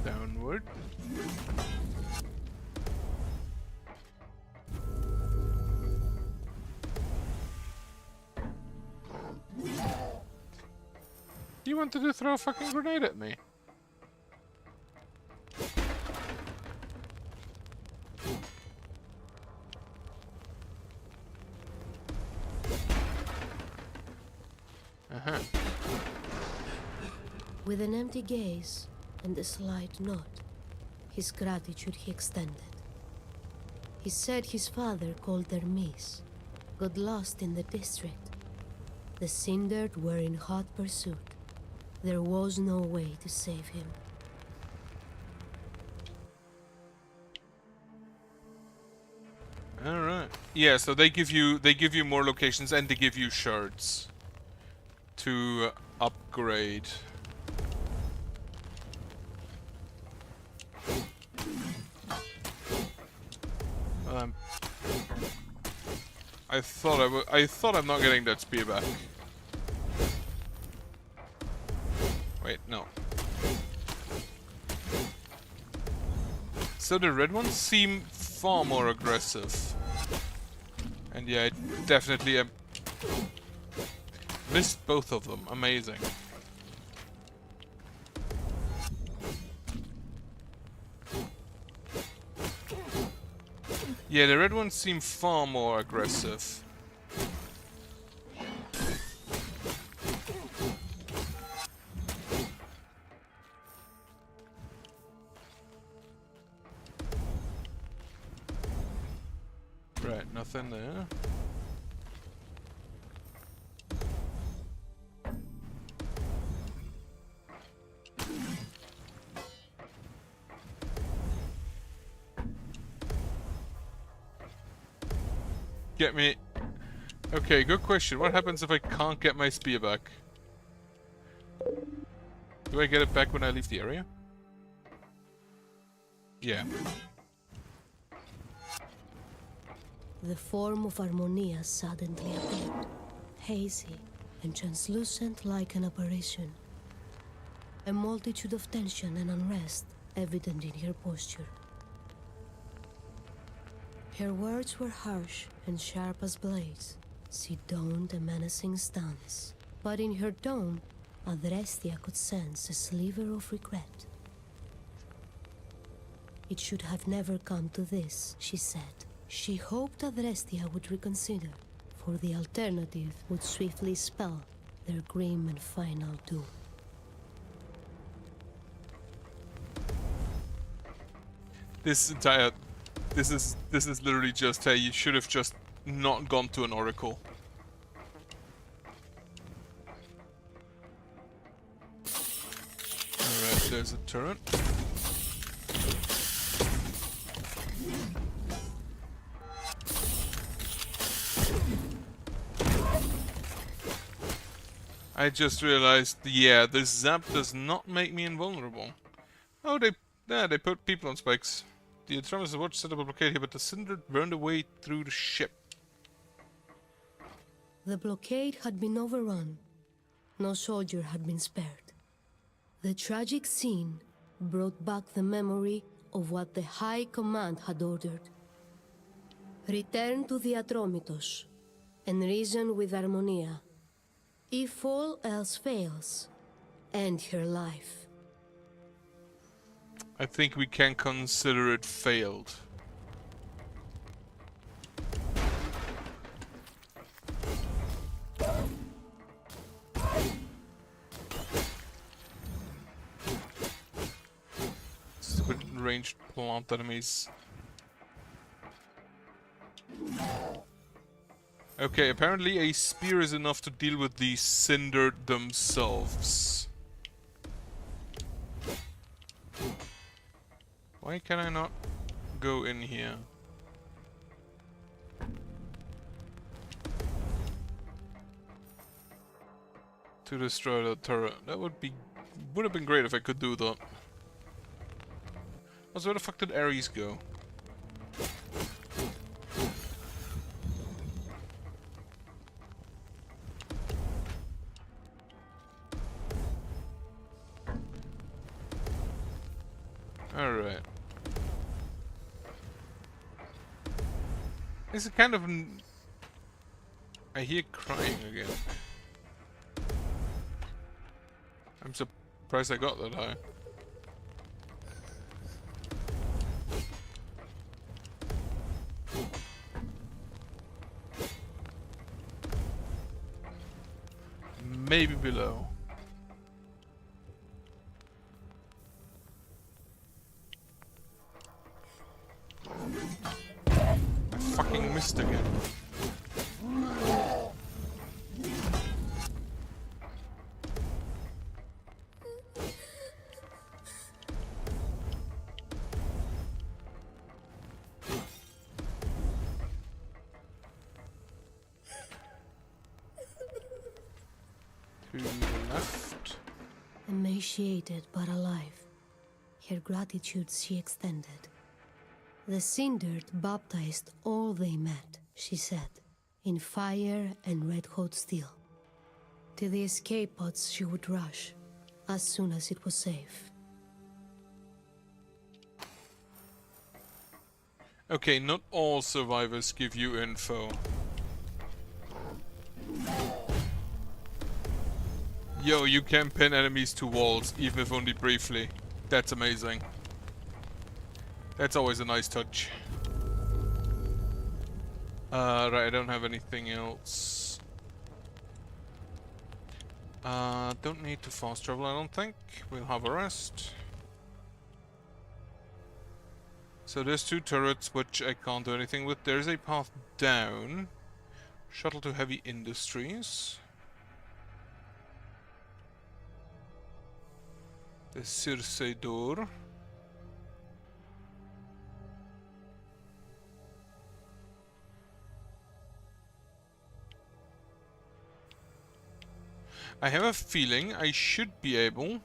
Speaker 1: Downward. You wanted to throw a fucking grenade at me. Uh-huh.
Speaker 2: With an empty gaze and a slight nod, his gratitude he extended. He said his father called their miss, got lost in the district. The Cindered were in hot pursuit. There was no way to save him.
Speaker 1: All right. Yeah, so they give you more locations and they give you shards to upgrade. I thought I'm not getting that spear back. Wait, no. So the red ones seem far more aggressive. And yeah, I definitely missed both of them. Amazing. Yeah, the red ones seem far more aggressive. Right, nothing there. Get me. Okay, good question. What happens if I can't get my spear back? Do I get it back when I leave the area? Yeah.
Speaker 2: The form of Harmonia suddenly appeared, hazy and translucent like an apparition. A multitude of tension and unrest evident in her posture. Her words were harsh and sharp as blades. She donned a menacing stance, but in her tone, Adrestia could sense a sliver of regret. It should have never come to this, she said. She hoped Adrestia would reconsider, for the alternative would swiftly spell their grim and final doom.
Speaker 1: This is literally just, hey, you should have just not gone to an oracle. Alright, there's a turret. I just realized, yeah, this zap does not make me invulnerable. Oh, they put people on spikes. The Travis watch set up a blockade here, but the Cinder burned away through the ship.
Speaker 2: The blockade had been overrun. No soldier had been spared. The tragic scene brought back the memory of what the High Command had ordered. Return to the Atromitos and reason with Harmonia. If all else fails, end her life.
Speaker 1: I think we can consider it failed. ranged plant enemies. Okay, apparently a spear is enough to deal with the Cinder themselves. Why can I not go in here? To destroy the turret. That would have been great if I could do that. Also, where the fuck did Ares go? Alright. This is kind of an... I hear crying again. I'm surprised I got that high. Maybe below. I fucking missed again. To the left.
Speaker 2: Emaciated but alive, her gratitude she extended. The Cindered baptized all they met, she said, in fire and red-hot steel. To the escape pods she would rush, as soon as it was safe.
Speaker 1: Okay, not all survivors give you info. Yo, you can pin enemies to walls, even if only briefly. That's amazing. That's always a nice touch. Right, I don't have anything else. Don't need to fast travel, I don't think. We'll have a rest. So there's two turrets, which I can't do anything with. There's a path down. Shuttle to heavy industries. The Circe door. I have a feeling I should be able...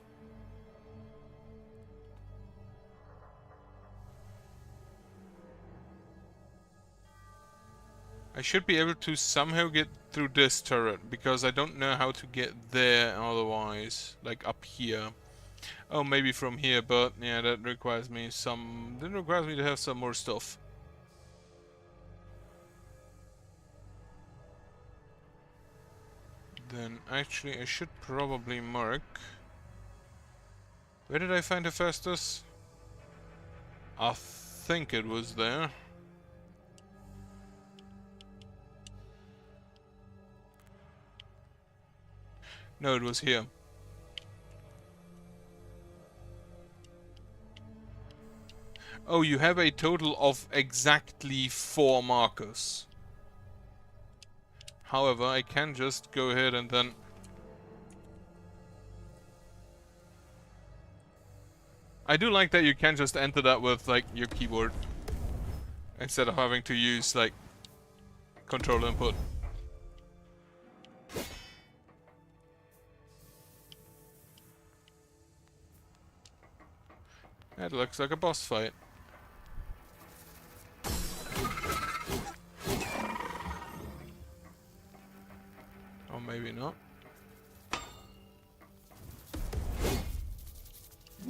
Speaker 1: I should be able to somehow get through this turret, because I don't know how to get there otherwise. Like up here. Oh, maybe from here, but yeah, that requires me some... That requires me to have some more stuff. Then actually I should probably mark... Where did I find Hephaestus? I think it was there. No, it was here. Oh, you have a total of exactly 4 markers. However, I can just go ahead and then... I do like that you can just enter that with, like, your keyboard. Instead of having to use, like, control input. That looks like a boss fight. Or maybe not.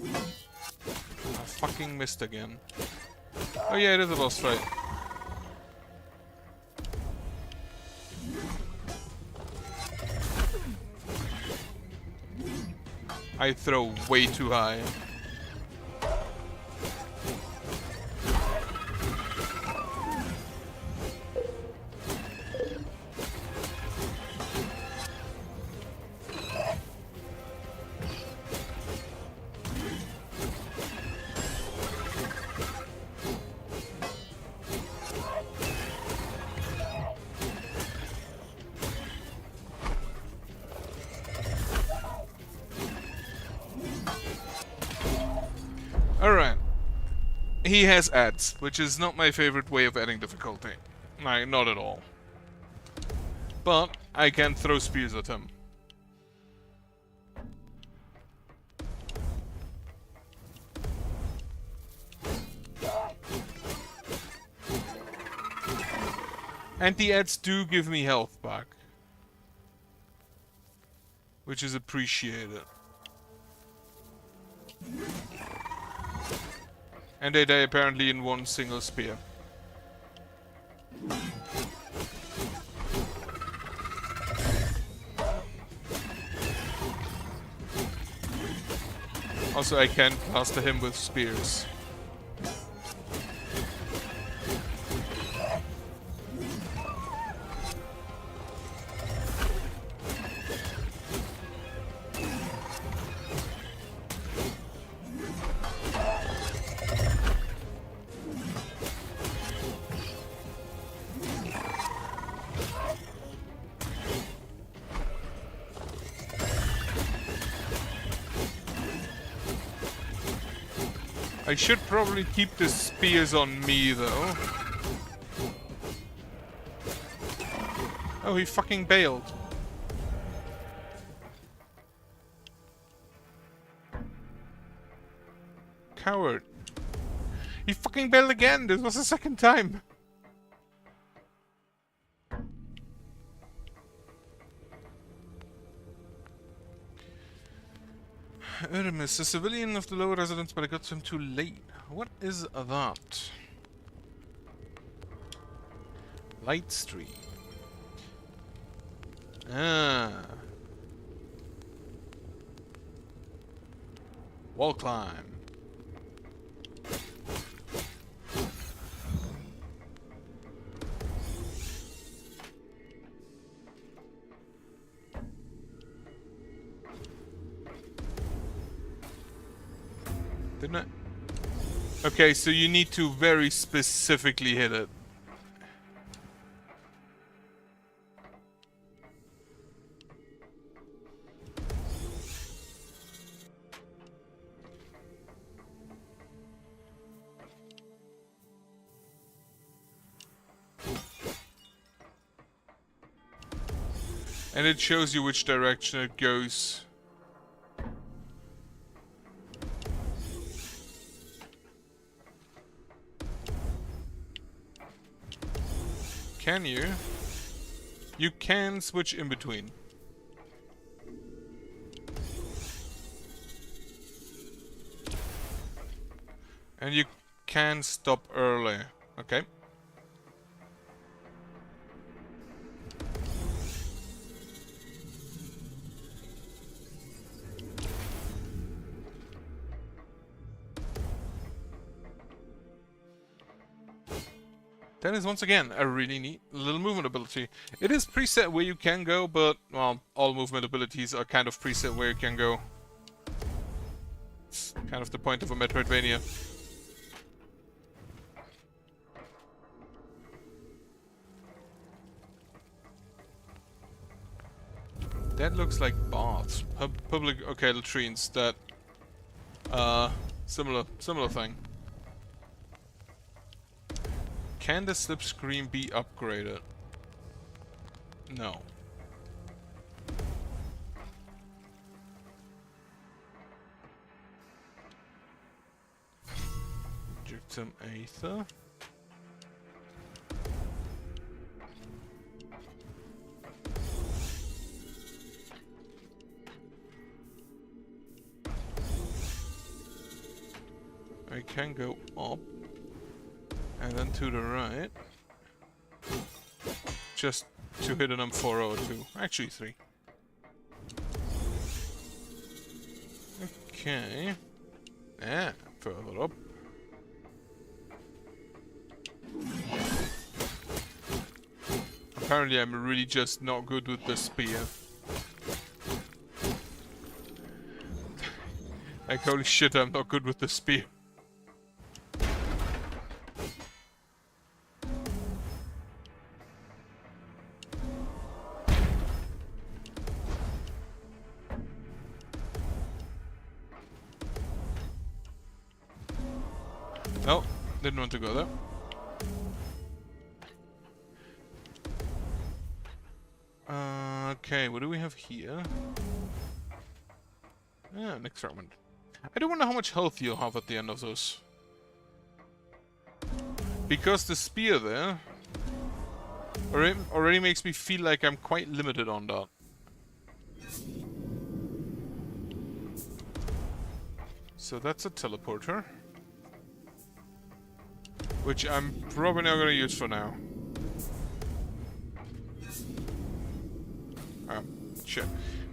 Speaker 1: I fucking missed again. Oh yeah, it is a boss fight. I throw way too high. Alright. He has adds, which is not my favorite way of adding difficulty. Like, not at all. But I can throw spears at him. And the ads do give me health back. Which is appreciated. And they die apparently in one single spear. Also, I can plaster him with spears. I should probably keep the spears on me, though. Oh, he fucking bailed. Coward. He fucking bailed again! This was the second time! Ermis, a civilian of the lower residence, but I got to him too late. What is that? Light stream. Ah. Wall climb. Didn't I? Okay, so you need to very specifically hit it. And it shows you which direction it goes. Can you? You can switch in between. And you can stop early. Okay. That is once again a really neat little movement ability. It is preset where you can go, but, well, all movement abilities are kind of preset where you can go. It's kind of the point of a Metroidvania. That looks like baths. Public, okay, latrines. That, similar thing. Can the slipstream be upgraded? No. Inject some aether. I can go up. And then to the right. Just to hit an M4 or 2. Actually 3. Okay. Yeah, further up. Apparently I'm really just not good with the spear. Like holy shit, I'm not good with the spear. No, didn't want to go there. Okay, what do we have here? Yeah, next fragment. I do wonder how much health you'll have at the end of those. Because the spear there already makes me feel like I'm quite limited on that. So that's a teleporter. Which I'm probably not gonna use for now. Oh, shit.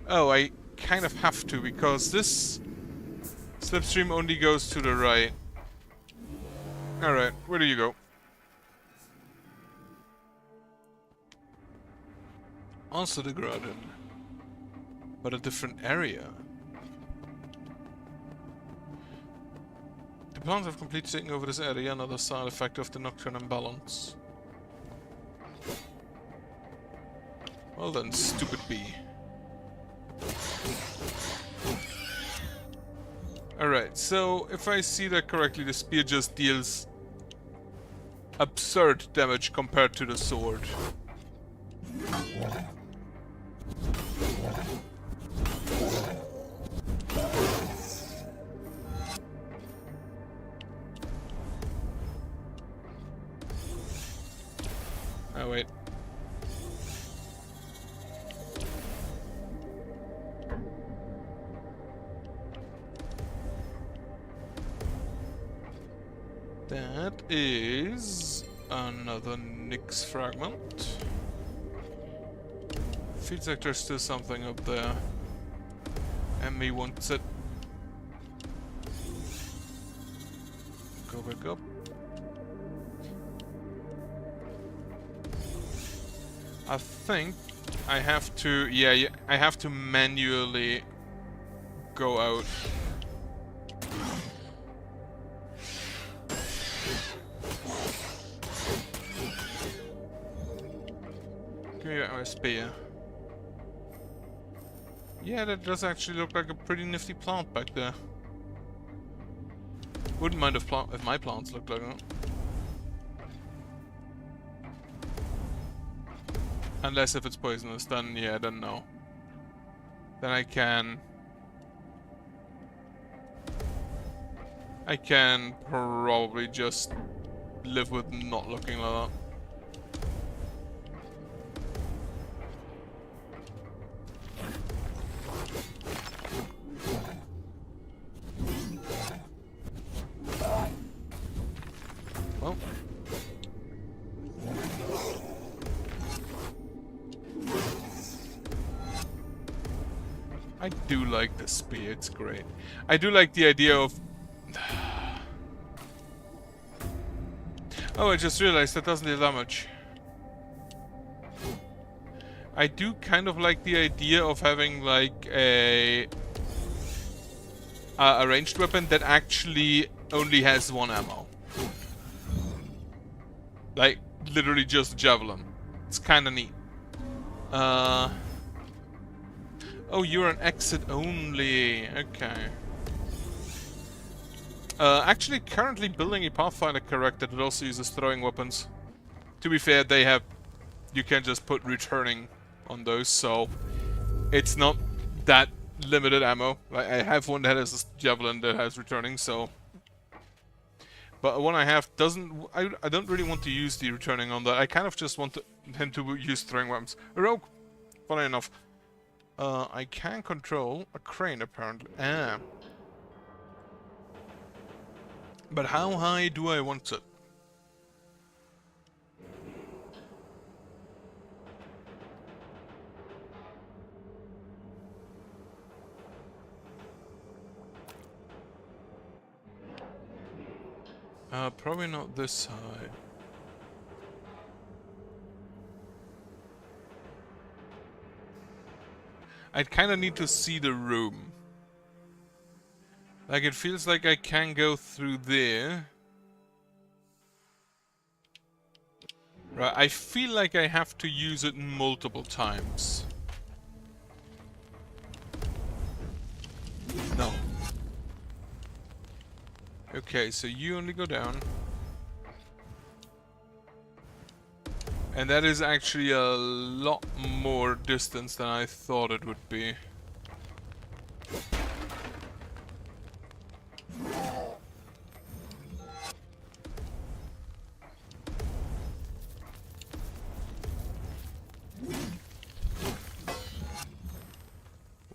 Speaker 1: Oh, I kind of have to, because this slipstream only goes to the right. Alright, where do you go? Also the garden. But a different area. The plants have completely taken over this area, another side effect of the nocturne imbalance. Well then, stupid bee. Alright, so if I see that correctly, the spear just deals absurd damage compared to the sword. Oh wait. That is another Nyx fragment. Feels like there's still something up there. Emmy wants it. Go back up. I think I have to, yeah, I have to manually go out. Give me my spear. Yeah, that does actually look like a pretty nifty plant back there. Wouldn't mind if my plants looked like that. Unless if it's poisonous, then yeah, then no. Then I can probably just live with not looking like that. Well. I do like the spear, it's great. I do like the idea of... Oh, I just realized that doesn't deal damage. I do kind of like the idea of having like a ranged weapon that actually only has one ammo. Like, literally just a javelin. It's kinda neat. Oh, you're an exit only. Okay. Actually, currently building a Pathfinder character that also uses throwing weapons. To be fair, they have... You can just put returning on those, so... It's not that limited ammo. Like, I have one that has a javelin that has returning, so... But one I have doesn't... I don't really want to use the returning on that. I kind of just want him to use throwing weapons. A rogue! Funny enough. I can control a crane, apparently. Ah. But how high do I want it? Probably not this high. I kind of need to see the room. Like, it feels like I can go through there. Right, I feel like I have to use it multiple times. No. Okay, so you only go down. And that is actually a lot more distance than I thought it would be.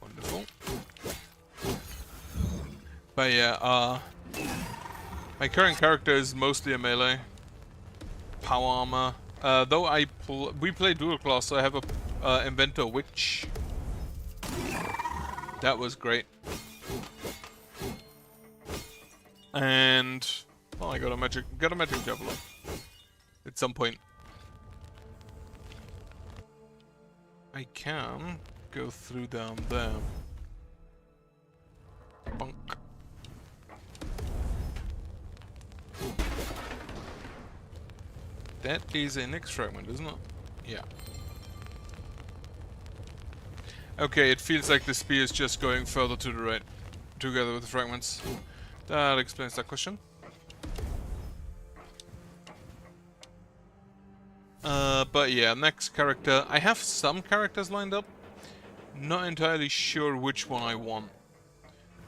Speaker 1: Wonderful. But yeah, my current character is mostly a melee. Power armor. Though we play dual class, so I have a inventor witch. That was great. And well, I got a magic javelin at some point. I can go through down there. Bonk. That is a next fragment, isn't it? Yeah. Okay, it feels like the spear is just going further to the right, together with the fragments. That explains that question. But yeah, next character. I have some characters lined up. Not entirely sure which one I want.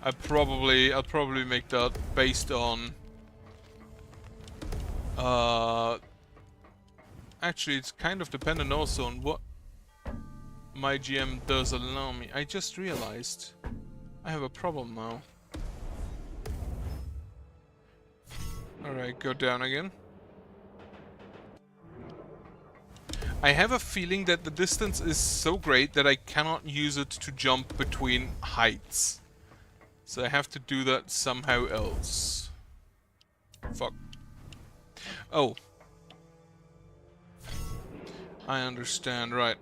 Speaker 1: I'll probably make that based on. Actually, it's kind of dependent also on what my GM does allow me. I just realized I have a problem now. Alright, go down again. I have a feeling that the distance is so great that I cannot use it to jump between heights. So I have to do that somehow else. Fuck. Oh. I understand, right.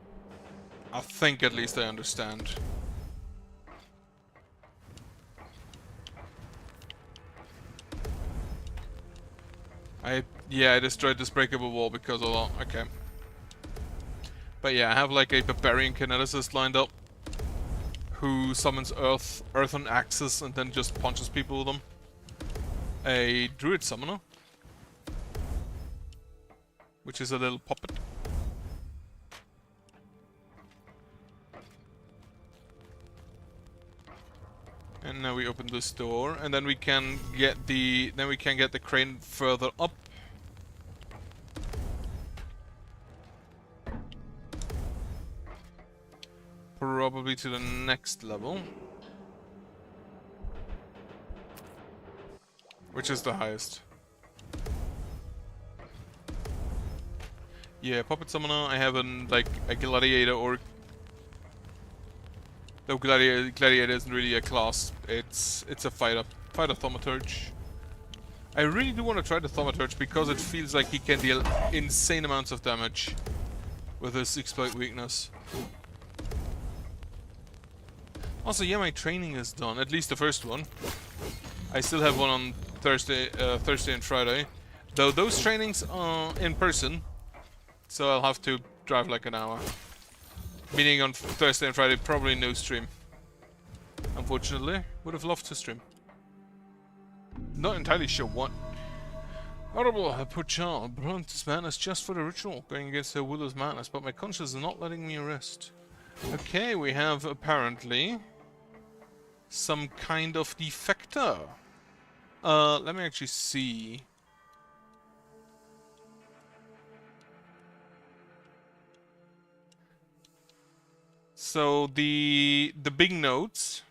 Speaker 1: I think at least I understand. I destroyed this breakable wall because of that. Okay. But yeah, I have like a barbarian kineticist lined up who summons earthen axes and then just punches people with them. A druid summoner, which is a little puppet. And now we open this door, and then we can get the crane further up. Probably to the next level. Which is the highest? Yeah, puppet summoner. I have a gladiator or no, gladiator isn't really a class. It's a fighter thaumaturge. I really do want to try the thaumaturge because it feels like he can deal insane amounts of damage with his exploit weakness. Also, yeah, my training is done. At least the first one. I still have one on Thursday and Friday. Though those trainings are in person, so I'll have to drive like an hour. Meaning on Thursday and Friday, probably no stream. Unfortunately, would have loved to stream. Not entirely sure what. Horrible, poor child. Brought this madness just for the ritual, going against her will is madness, but my conscience is not letting me rest. Okay, we have apparently some kind of defector. Let me actually see. So the big nodes.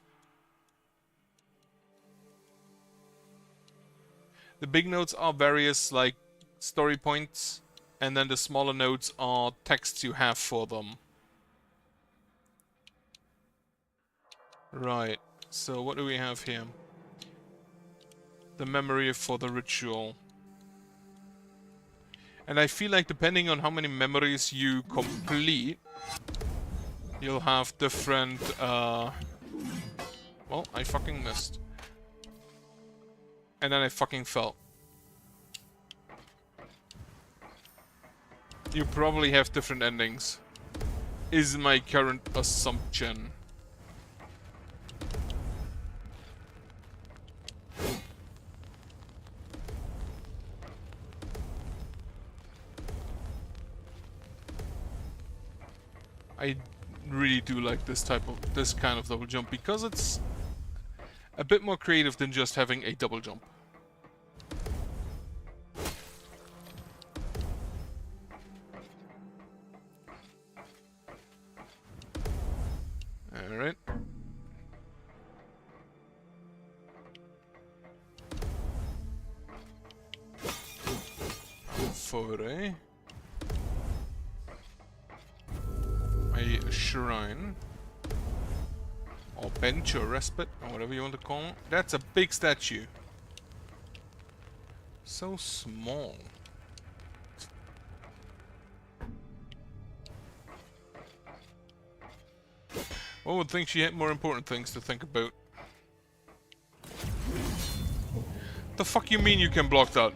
Speaker 1: The big nodes are various like story points, and then the smaller nodes are texts you have for them. Right. So what do we have here? The memory for the ritual. And I feel like depending on how many memories you complete, you'll have different, well, I fucking missed. And then I fucking fell. You probably have different endings, is my current assumption. I really do like this kind of double jump because it's a bit more creative than just having a double jump. Alright. Foray. A shrine. Or bench or respite, or whatever you want to call it. That's a big statue. So small. One would think she had more important things to think about. The fuck you mean you can block that?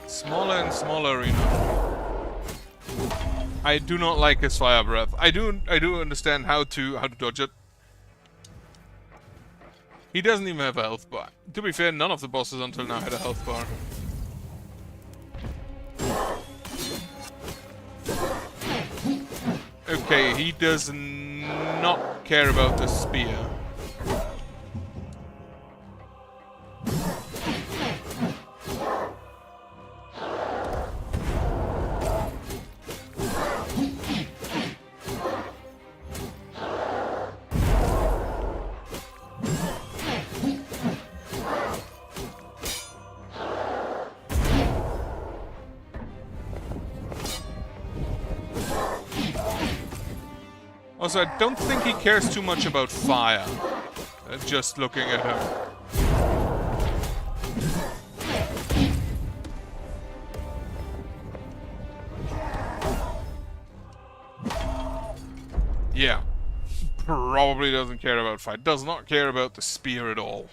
Speaker 1: Smaller and smaller arena. I do not like his fire breath. I do understand how to dodge it. He doesn't even have a health bar. To be fair, none of the bosses until now had a health bar. Okay, he does not care about the spear. Also, I don't think he cares too much about fire. Just looking at him. Yeah. Probably doesn't care about fire. Does not care about the spear at all.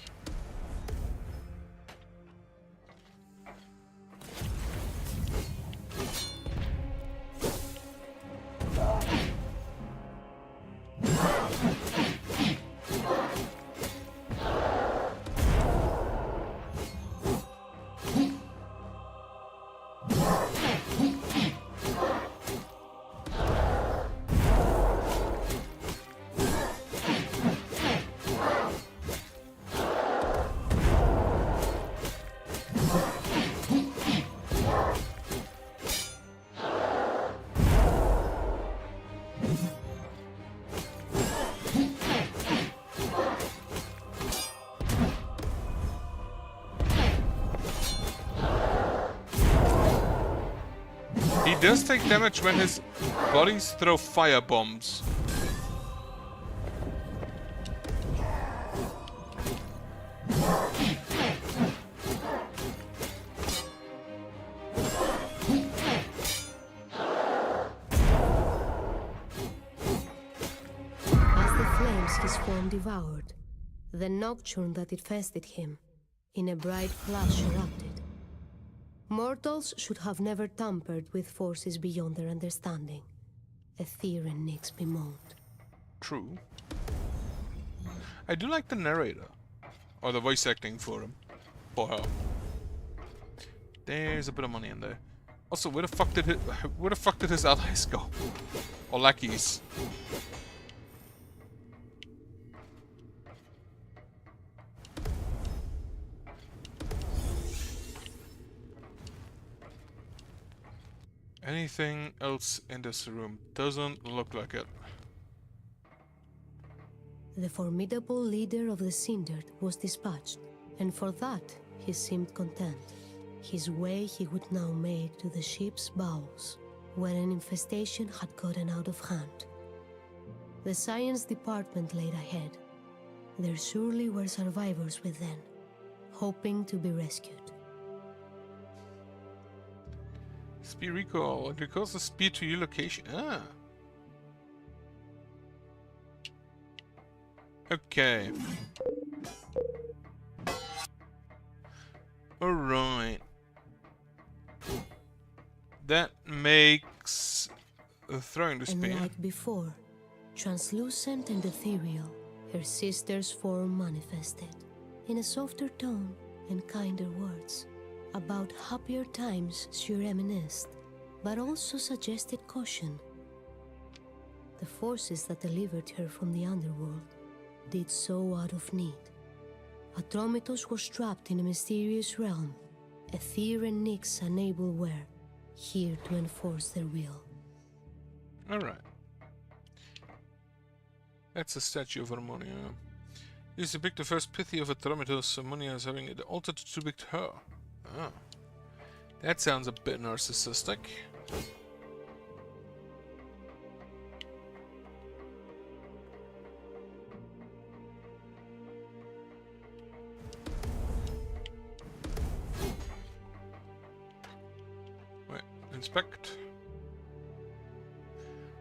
Speaker 1: He does take damage when his bodies throw fire bombs.
Speaker 2: As the flames his form devoured, the nocturne that infested him, in a bright flash erupted. Mortals should have never tampered with forces beyond their understanding. Ethereal Nyx bemoaned.
Speaker 1: True. I do like the narrator. Or the voice acting for him. For her. There's a bit of money in there. Also, where the fuck did his allies go? Or lackeys? Anything else in this room? Doesn't look like it.
Speaker 2: The formidable leader of the Cindered was dispatched, and for that he seemed content. His way he would now make to the ship's bows, where an infestation had gotten out of hand. The science department laid ahead. There surely were survivors within, hoping to be rescued.
Speaker 1: Spear recall. It recalls the spear to your location. Ah. Okay. Alright. That makes throwing the spear.
Speaker 2: And like before, translucent and ethereal, her sister's form manifested, in a softer tone and kinder words. About happier times she reminisced, but also suggested caution. The forces that delivered her from the underworld did so out of need. Atromitos was trapped in a mysterious realm. Ether and Nyx unable were, here to enforce their will.
Speaker 1: Alright. That's a statue of Harmonia. This depicts the first Pythia of Atromitos, Harmonia as having it altered to depict her. Ah. That sounds a bit narcissistic. Wait, inspect.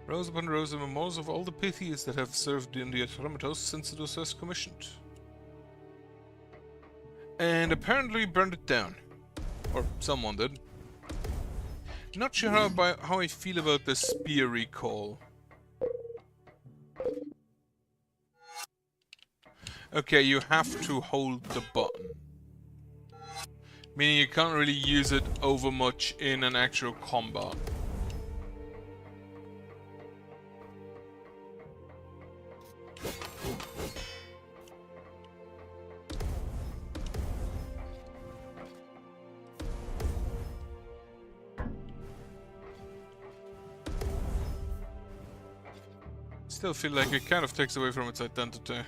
Speaker 1: Rows upon rows of memorials of all the Pythias that have served in the Atromitos since it was first commissioned. And apparently burned it down. Or someone did. Not sure how I feel about the spear recall. Okay, you have to hold the button. Meaning you can't really use it over much in an actual combat. Still feel like it kind of takes away from its identity.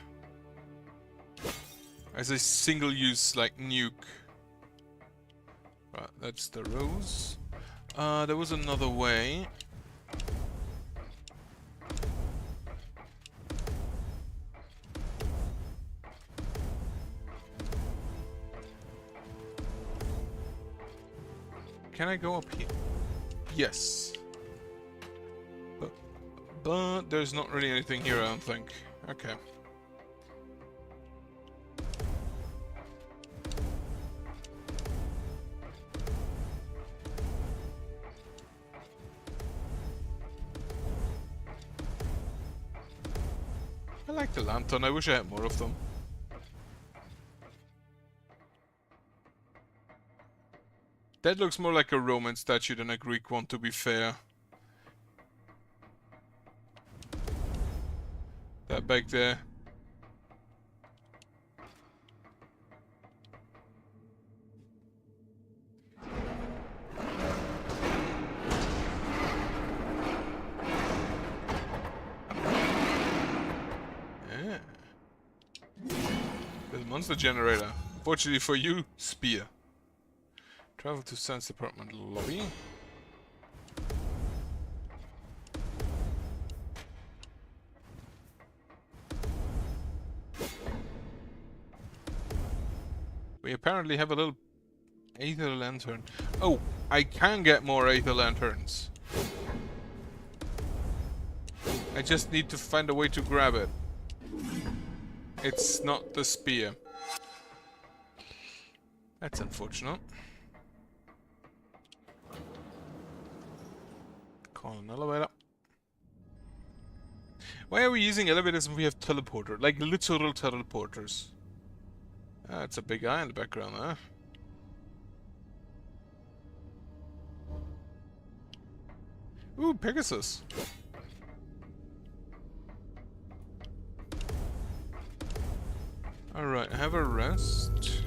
Speaker 1: As a single-use, like, nuke. Right, that's the rose. There was another way. Can I go up here? Yes. But there's not really anything here, I don't think. Okay. I like the lantern. I wish I had more of them. That looks more like a Roman statue than a Greek one, to be fair. That back there. Yeah. There's a monster generator. Fortunately for you, spear. Travel to Science Department lobby. We apparently have a little Aether Lantern. Oh, I can get more Aether Lanterns. I just need to find a way to grab it. It's not the spear. That's unfortunate. Call an elevator. Why are we using elevators when we have teleporter? Like literal teleporters. Ah, it's a big eye in the background there. Ooh, Pegasus. Alright, have a rest.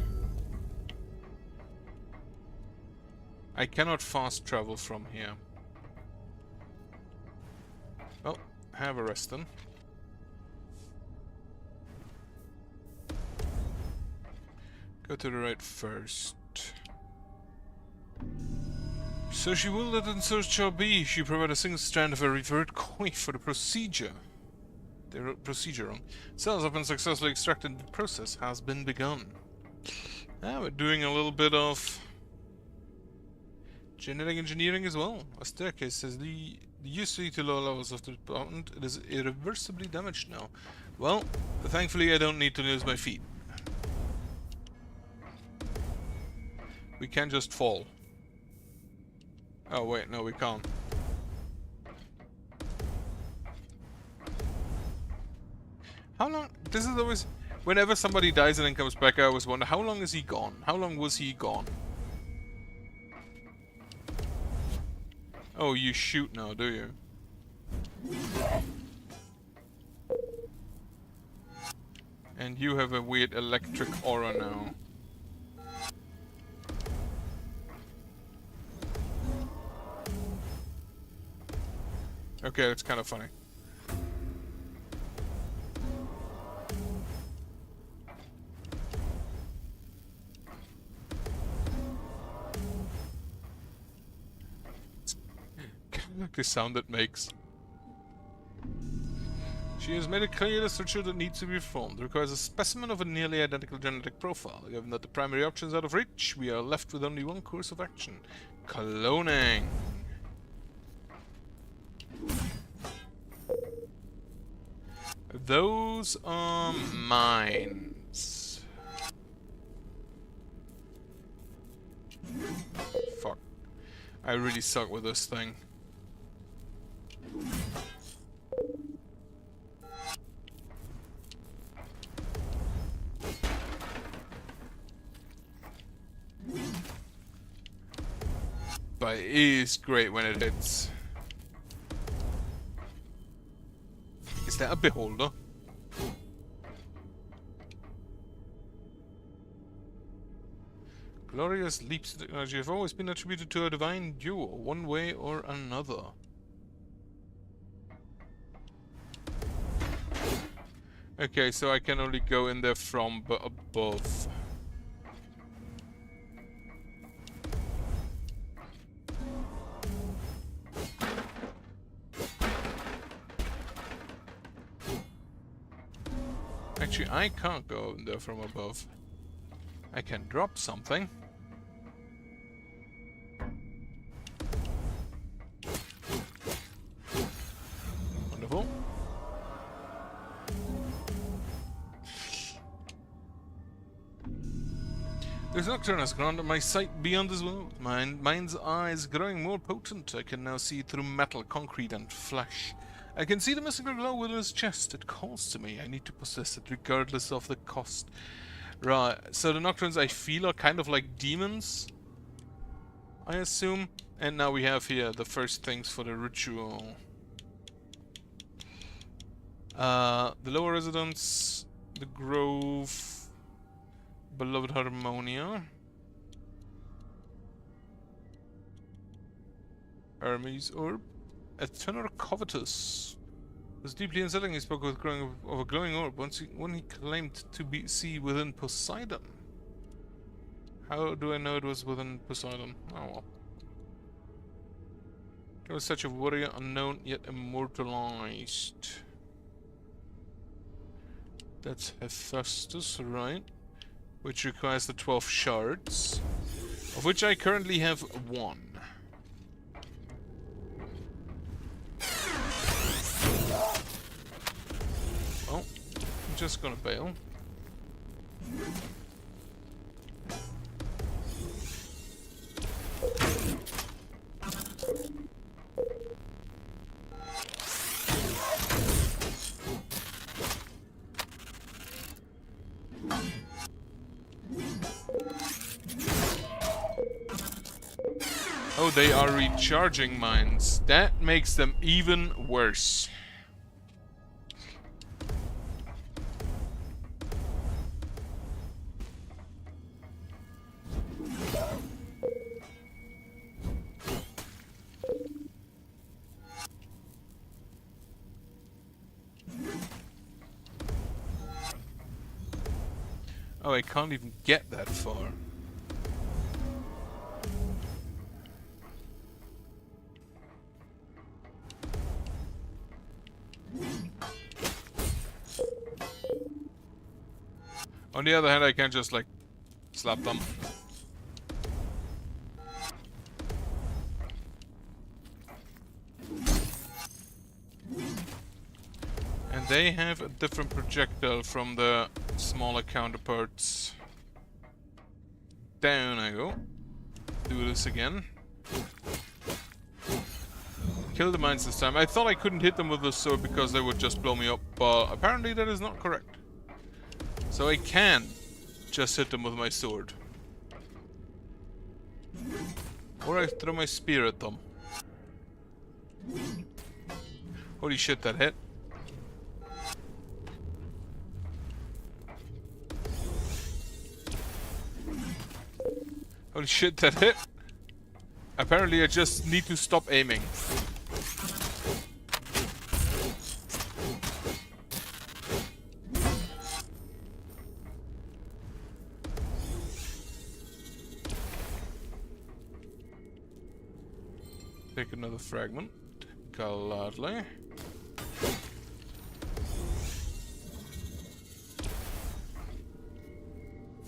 Speaker 1: I cannot fast travel from here. Well, have a rest then. Go to the right first. So she will let in search shall be. She provided a single strand of a revert coin for the procedure. The procedure wrong. Cells have been successfully extracted. The process has been begun. We're doing a little bit of genetic engineering as well. A staircase says the used to lead to low levels of the department. It is irreversibly damaged now. Well, thankfully I don't need to lose my feet. We can just fall. Oh wait, no we can't. How long? This is always... Whenever somebody dies and then comes back, I always wonder, how long is he gone? How long was he gone? Oh, you shoot now, do you? And you have a weird electric aura now. Okay, that's kind of funny. Like the sound it makes. She has made it clear the structure that needs to be performed requires a specimen of a nearly identical genetic profile. Given that the primary option is out of reach, we are left with only one course of action. Cloning. Those are mines. Fuck. I really suck with this thing. But it is great when it hits. Is that a beholder? Glorious leaps of technology have always been attributed to a divine duo, one way or another. Okay, so I can only go in there from above. Actually, I can't go in there from above. I can drop something. Wonderful. This nocturne has granted my sight beyond this world. My mind's eye is growing more potent. I can now see through metal, concrete, and flesh. I can see the mystical glow within his chest. It calls to me. I need to possess it, regardless of the cost. Right, so the nocturnes I feel are kind of like demons, I assume. And now we have here the first things for the ritual. The lower residence, the grove, beloved Harmonia, Hermes orb, a tenor covetous. It was deeply unsettling. He spoke of a glowing orb when he claimed to see within Poseidon. How do I know it was within Poseidon? Oh well. There was such a warrior unknown yet immortalized. That's Hephaestus, right? Which requires the 12 shards, of which I currently have 1. Well, I'm just gonna bail. Oh, they are recharging mines. That makes them even worse. Oh, I can't even get that far. On the other hand, I can just, like, slap them. And they have a different projectile from the smaller counterparts. Down I go. Do this again. Kill the mines this time. I thought I couldn't hit them with the sword because they would just blow me up, but apparently that is not correct. So I can just hit them with my sword. Or I throw my spear at them. Holy shit, that hit. Holy shit, that hit. Apparently I just need to stop aiming. Take another fragment. Gladly.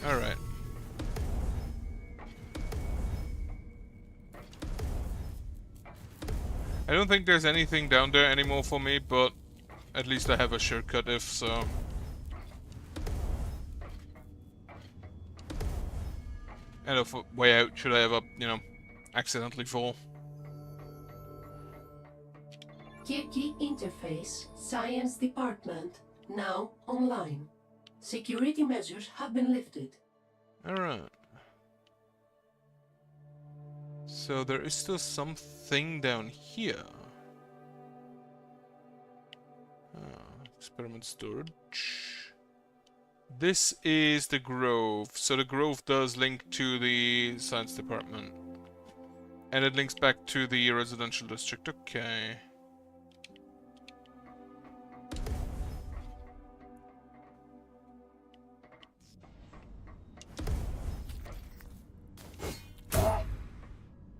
Speaker 1: Alright. I don't think there's anything down there anymore for me, but at least I have a shortcut if so. And a way out should I ever, you know, accidentally fall.
Speaker 3: Key interface, Science Department, now online. Security measures have been lifted.
Speaker 1: Alright. So there is still something down here. Experiment storage. This is the Grove. So the Grove does link to the Science Department. And it links back to the residential district. Okay.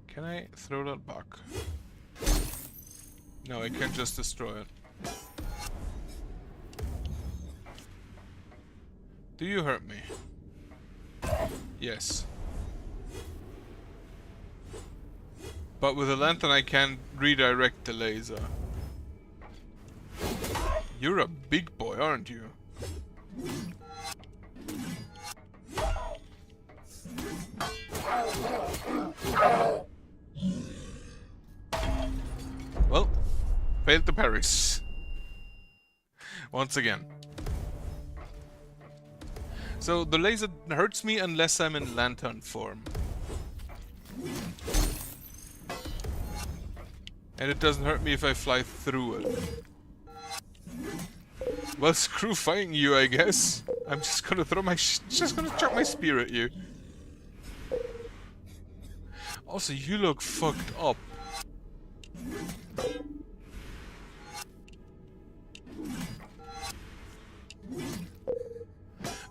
Speaker 1: Can I throw that back? No, I can't just destroy it. Do you hurt me? Yes. But with a lantern I can redirect the laser. You're a big boy, aren't you? Well, failed to parries. Once again. So the laser hurts me unless I'm in lantern form. And it doesn't hurt me if I fly through it. Well, screw fighting you, I guess. I'm just gonna throw my just gonna chuck my spear at you. Also, you look fucked up.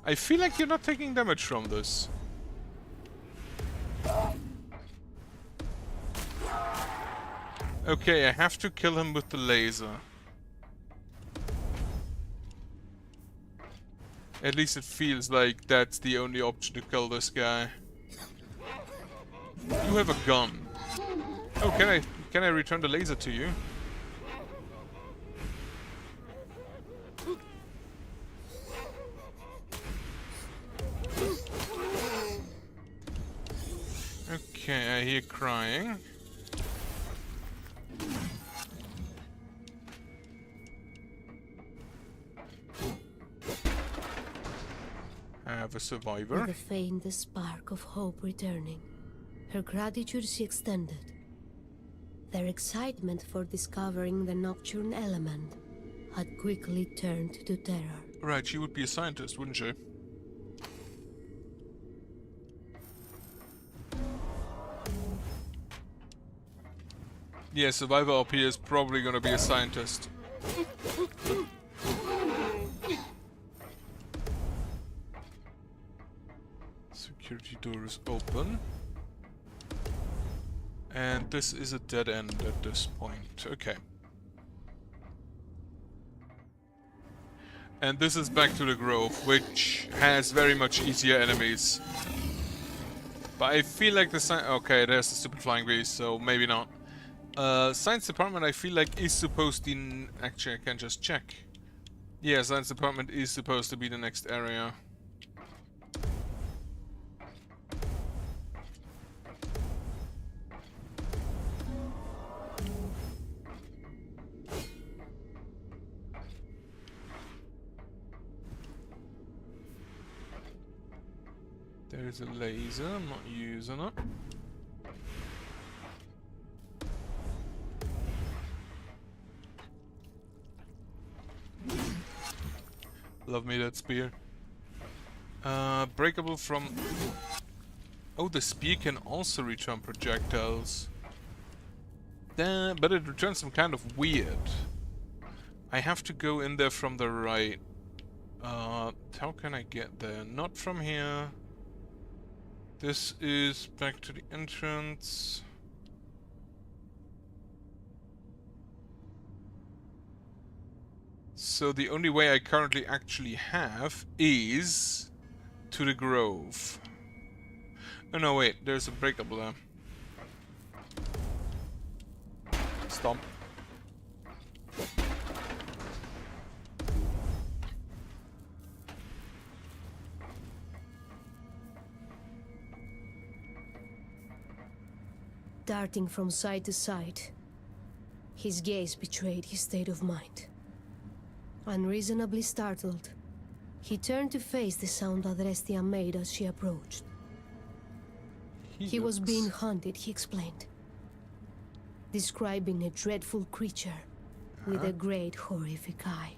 Speaker 1: I feel like you're not taking damage from this. Okay, I have to kill him with the laser. At least it feels like that's the only option to kill this guy. You have a gun. Oh, can I return the laser to you? Okay, I hear crying. I have a survivor.
Speaker 2: With a faint spark of hope returning, her gratitude she extended. Their excitement for discovering the nocturne element had quickly turned to terror.
Speaker 1: Right, she would be a scientist, wouldn't she? Yeah, survivor up here is probably gonna be a scientist. Security door is open. And this is a dead end at this point. Okay. And this is back to the Grove, which has very much easier enemies. But I feel like the science... Okay, there's the stupid flying beast, so maybe not. Science department I feel like is supposed to... Actually, I can just check. Yeah, science department is supposed to be the next area. There's a laser, I'm not using it. Love me that spear. Breakable from... Oh, the spear can also return projectiles. But it returns some kind of weird. I have to go in there from the right. How can I get there? Not from here. This is back to the entrance. So the only way I currently actually have is to the Grove. Oh no, wait, there's a breakable there. Stomp.
Speaker 2: Darting from side to side, his gaze betrayed his state of mind. Unreasonably startled, he turned to face the sound Adrestia made as she approached. He was being hunted, he explained, describing a dreadful creature with a great horrific eye.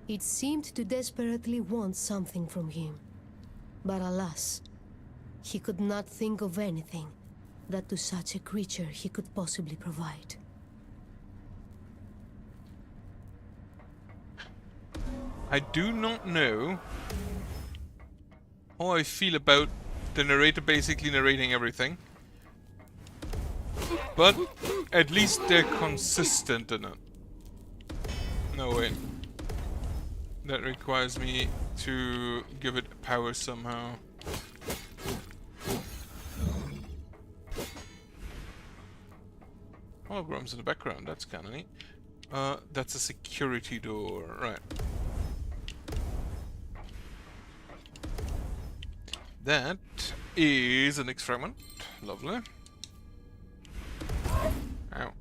Speaker 2: It seemed to desperately want something from him, but alas, he could not think of anything that to such a creature he could possibly provide.
Speaker 1: I do not know how I feel about the narrator basically narrating everything. But at least they're consistent in it. No, wait. That requires me to give it power somehow. Holograms in the background, that's kinda neat. That's a security door, right. That is an X fragment. Lovely. Ow.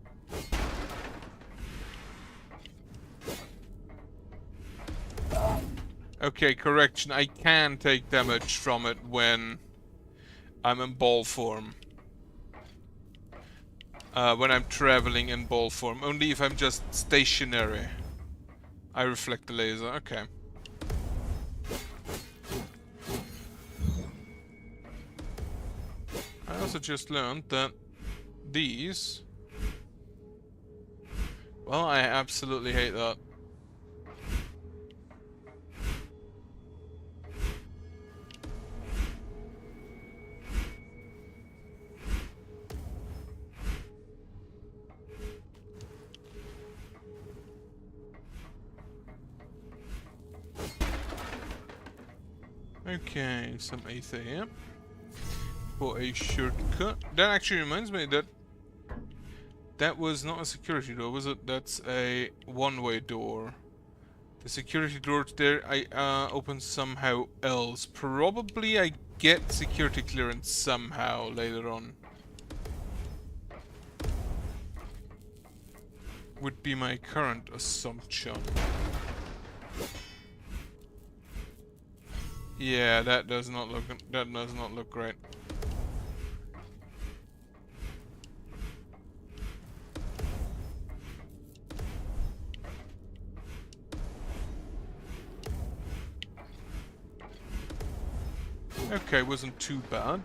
Speaker 1: Okay, correction. I can take damage from it when I'm in ball form. When I'm traveling in ball form. Only if I'm just stationary. I reflect the laser. Okay. I also just learned that these... Well, I absolutely hate that. Okay, some ether here. For a shortcut. That actually reminds me that that was not a security door, was it? That's a one-way door. The security door there I open somehow else. Probably I get security clearance somehow later on. Would be my current assumption. Yeah, that does not look great. Okay, wasn't too bad.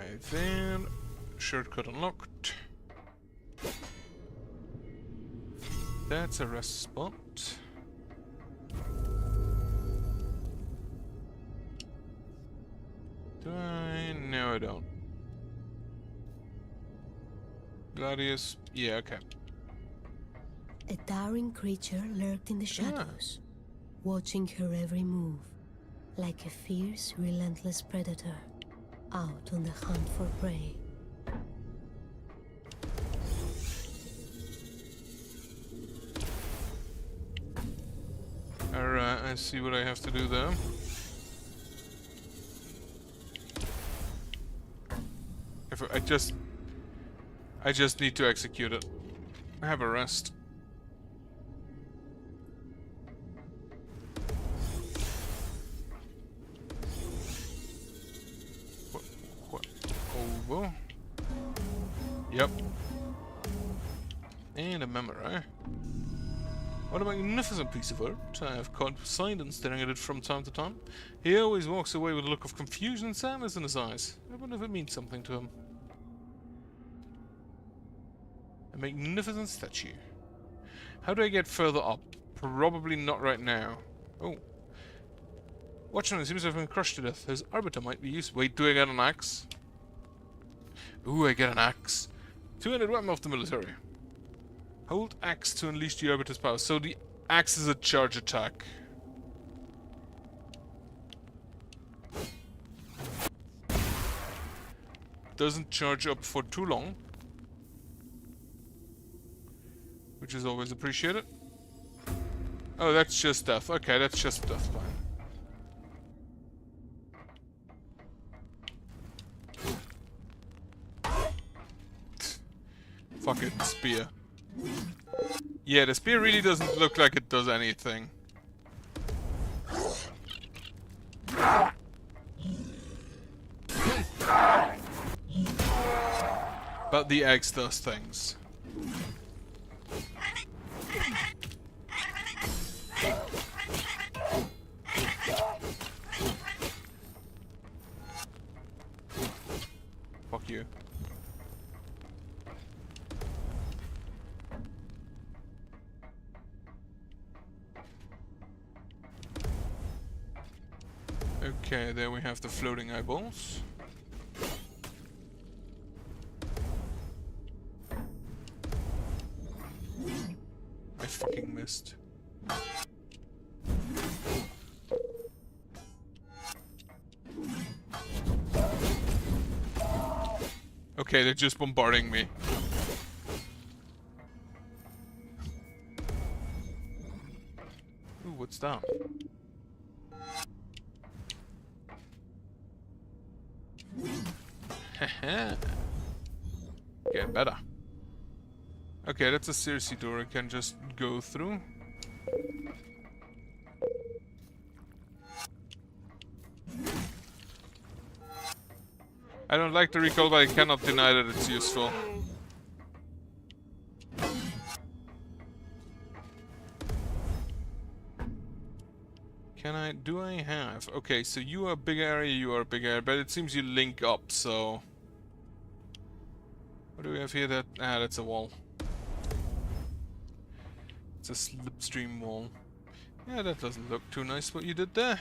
Speaker 1: And then shortcut unlocked. That's a rest spot. Do I? No, I don't. Gladius? Yeah, okay.
Speaker 2: A towering creature lurked in the shadows, watching her every move, like a fierce, relentless predator, out on the hunt for prey.
Speaker 1: Alright, I see what I have to do there. If I just need to execute it. I have a rest. What? Over. Yep. And a memory. What a magnificent piece of art. I have caught Poseidon staring at it from time to time. He always walks away with a look of confusion and sadness in his eyes. I wonder if it means something to him. A magnificent statue. How do I get further up? Probably not right now. Oh. Watchman seems to have been crushed to death. His arbiter might be used. Wait, do I get an axe? Ooh, I get an axe. Two-handed weapon of the military. Hold axe to unleash the arbiter's power. So the axe is a charge attack. Doesn't charge up for too long. Which is always appreciated. Oh, that's just death. Okay, that's just death. Fine. Fuck it, spear. Yeah, the spear really doesn't look like it does anything. But the axe does things. Fuck you. Okay, there we have the floating eyeballs. I fucking missed. Okay, they're just bombarding me. Ooh, what's that? Getting better. Okay, that's a Circe door I can just go through. I don't like the recall, but I cannot deny that it's useful. Do I have? Okay, so you are a big area, you are a big area, but it seems you link up, so... What do we have here? That's a wall. It's a slipstream wall. Yeah, that doesn't look too nice what you did there.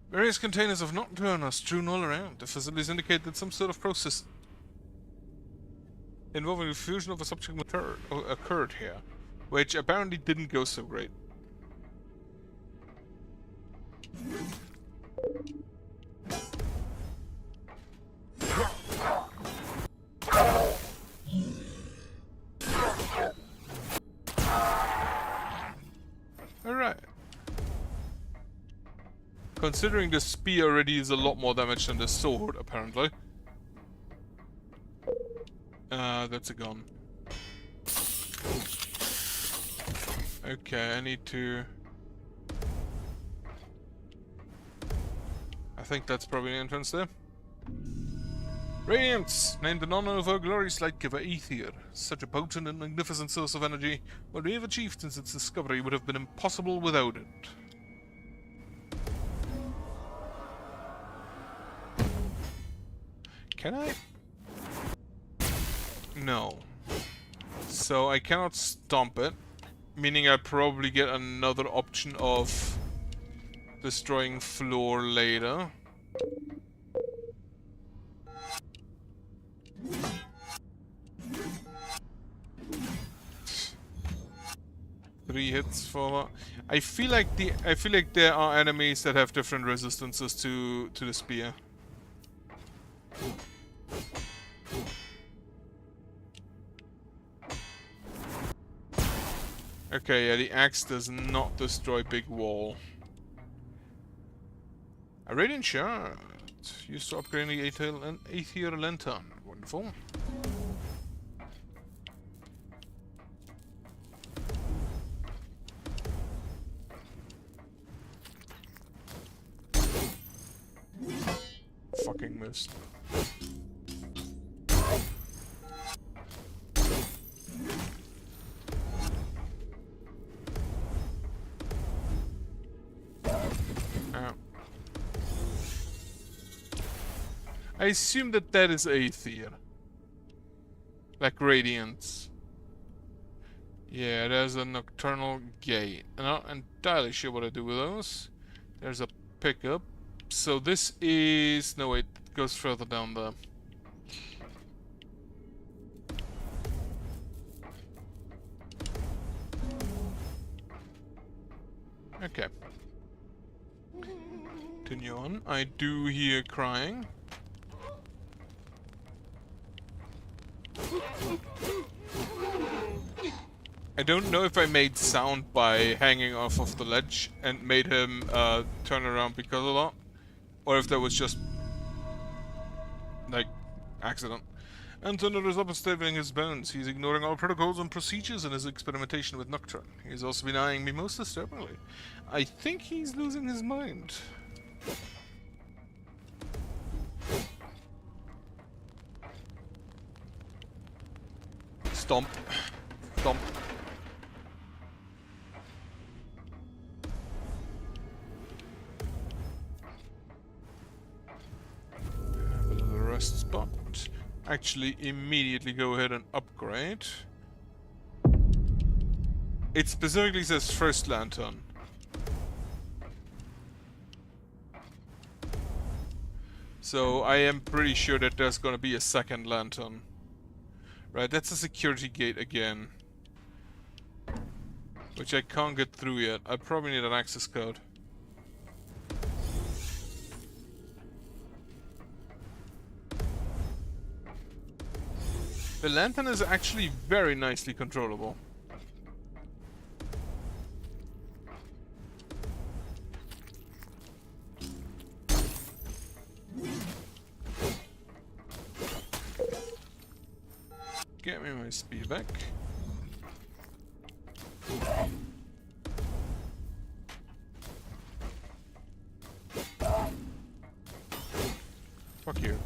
Speaker 1: Various containers of nocturne are strewn all around. The facilities indicate that some sort of process involving the fusion of a subject matter occurred here, which apparently didn't go so great. Alright. Considering the spear already is a lot more damage than the sword, apparently. That's a gun. Okay, I need to... I think that's probably the entrance there. Radiance! Named in honor of our glorious light giver, Aether. Such a potent and magnificent source of energy. What we have achieved since its discovery would have been impossible without it. Can I? No. So I cannot stomp it, meaning I probably get another option of destroying floor later. Three hits for. I feel like there are enemies that have different resistances to the spear. Okay, yeah, the axe does not destroy big wall. A radiant shard. Used to upgrade the Aether Lantern. Wonderful. Fucking missed. I assume that that is Aether. Like Radiance. Yeah, there's a Nocturnal Gate. I'm not entirely sure what I do with those. There's a pickup. So this is... No, wait. It goes further down there. Okay. Continue on. I do hear crying. I don't know if I made sound by hanging off of the ledge and made him turn around because of that, or if that was just like accident. Antonio is up and stabilizing his bones. He's ignoring all protocols and procedures in his experimentation with Nocturne. He's also been eyeing me most disturbingly. I think he's losing his mind. Stomp. Stomp. Have a little rest spot. Actually, immediately go ahead and upgrade. It specifically says first lantern. So I am pretty sure that there's gonna be a second lantern. Right, that's a security gate again. Which I can't get through yet. I probably need an access code. The lantern is actually very nicely controllable. Get me my speed back. Fuck you.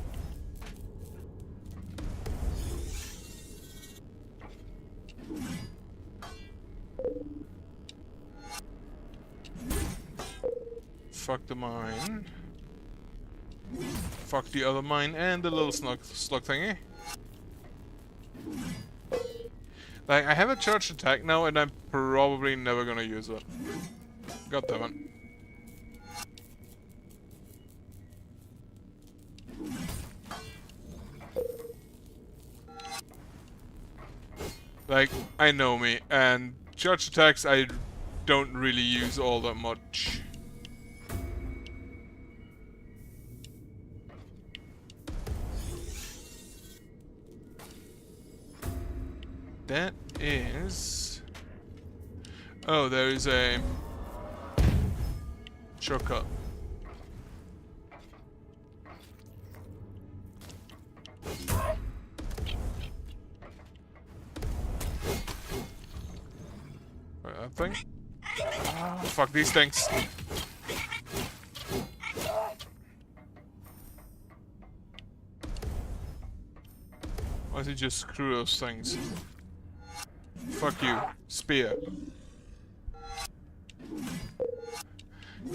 Speaker 1: Fuck the mine. Fuck the other mine and the little slug thingy. Like, I have a charged attack now and I'm probably never gonna use it. God damn it. Like, I know me, and charged attacks I don't really use all that much. That is... Oh, there is a shortcut. Right, that thing. Ah, fuck these things. Why does he just screw those things? Fuck you. Spear.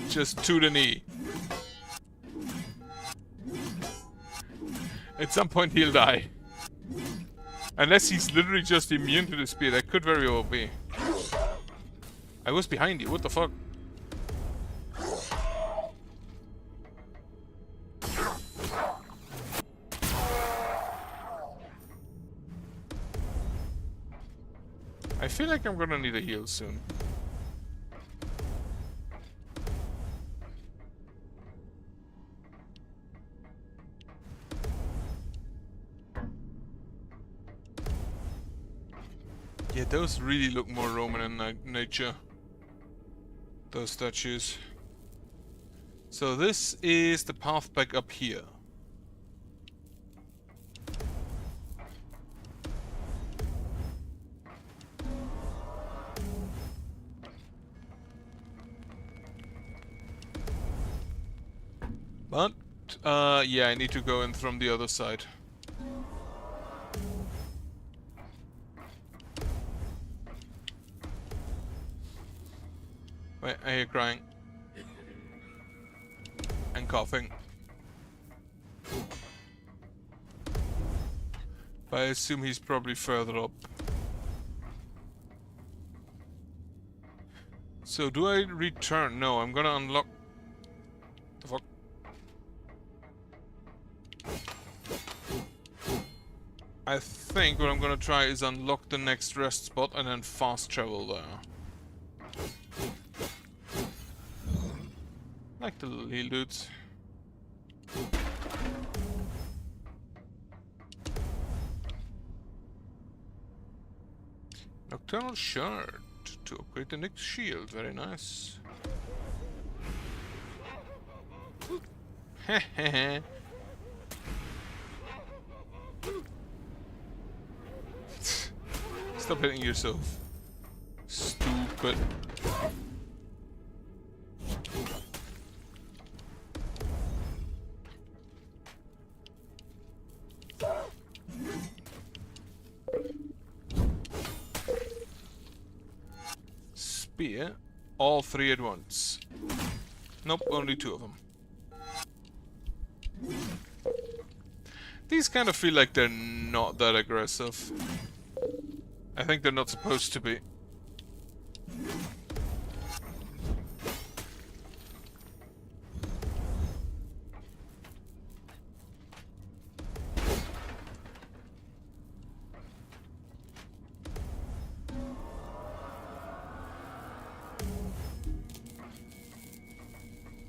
Speaker 1: Just to the knee. At some point he'll die. Unless he's literally just immune to the spear, that could very well be. I was behind you, what the fuck? I feel like I'm gonna need a heal soon. Yeah, those really look more Roman in nature. Those statues. So this is the path back up here. But, yeah, I need to go in from the other side. Wait, I hear crying. And coughing. But I assume he's probably further up. So do I return? No, I'm gonna unlock... The fuck? I think what I'm gonna try is unlock the next rest spot and then fast travel there. Like the little heal dudes. Nocturnal Shard to upgrade the next shield. Very nice. Hehehe. Stop hitting yourself. Stupid. Spear, all three at once. Nope, only two of them. These kind of feel like they're not that aggressive. I think they're not supposed to be.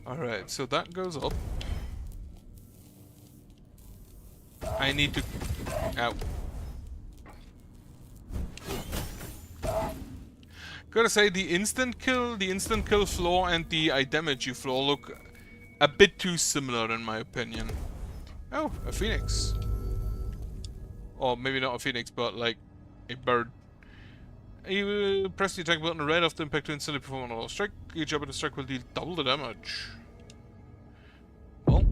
Speaker 1: Alright, so that goes up. I need to... Ow. Gotta say, the instant kill floor and the I damage you floor look a bit too similar in my opinion. Oh, a phoenix. Or maybe not a phoenix, but like a bird. You press the attack button right after impact to instantly perform an auto strike. Each weapon strike will deal double the damage. Well,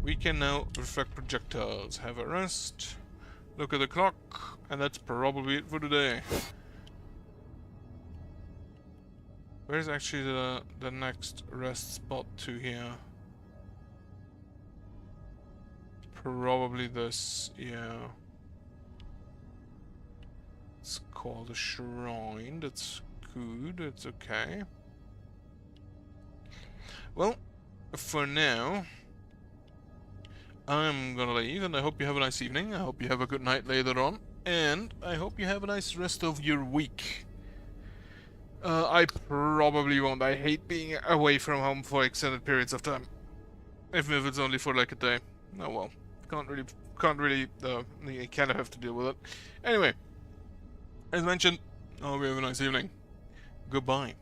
Speaker 1: we can now reflect projectiles, have a rest, look at the clock, and that's probably it for today. Where's actually the next rest spot to here? Probably this, yeah. It's called a shrine, that's good, it's okay. Well, for now, I'm gonna leave, and I hope you have a nice evening, I hope you have a good night later on, and I hope you have a nice rest of your week. I probably won't. I hate being away from home for extended periods of time. Even if it's only for like a day. Oh well. Can't really, you kind of have to deal with it. Anyway, as mentioned, I hope you have a nice evening. Goodbye.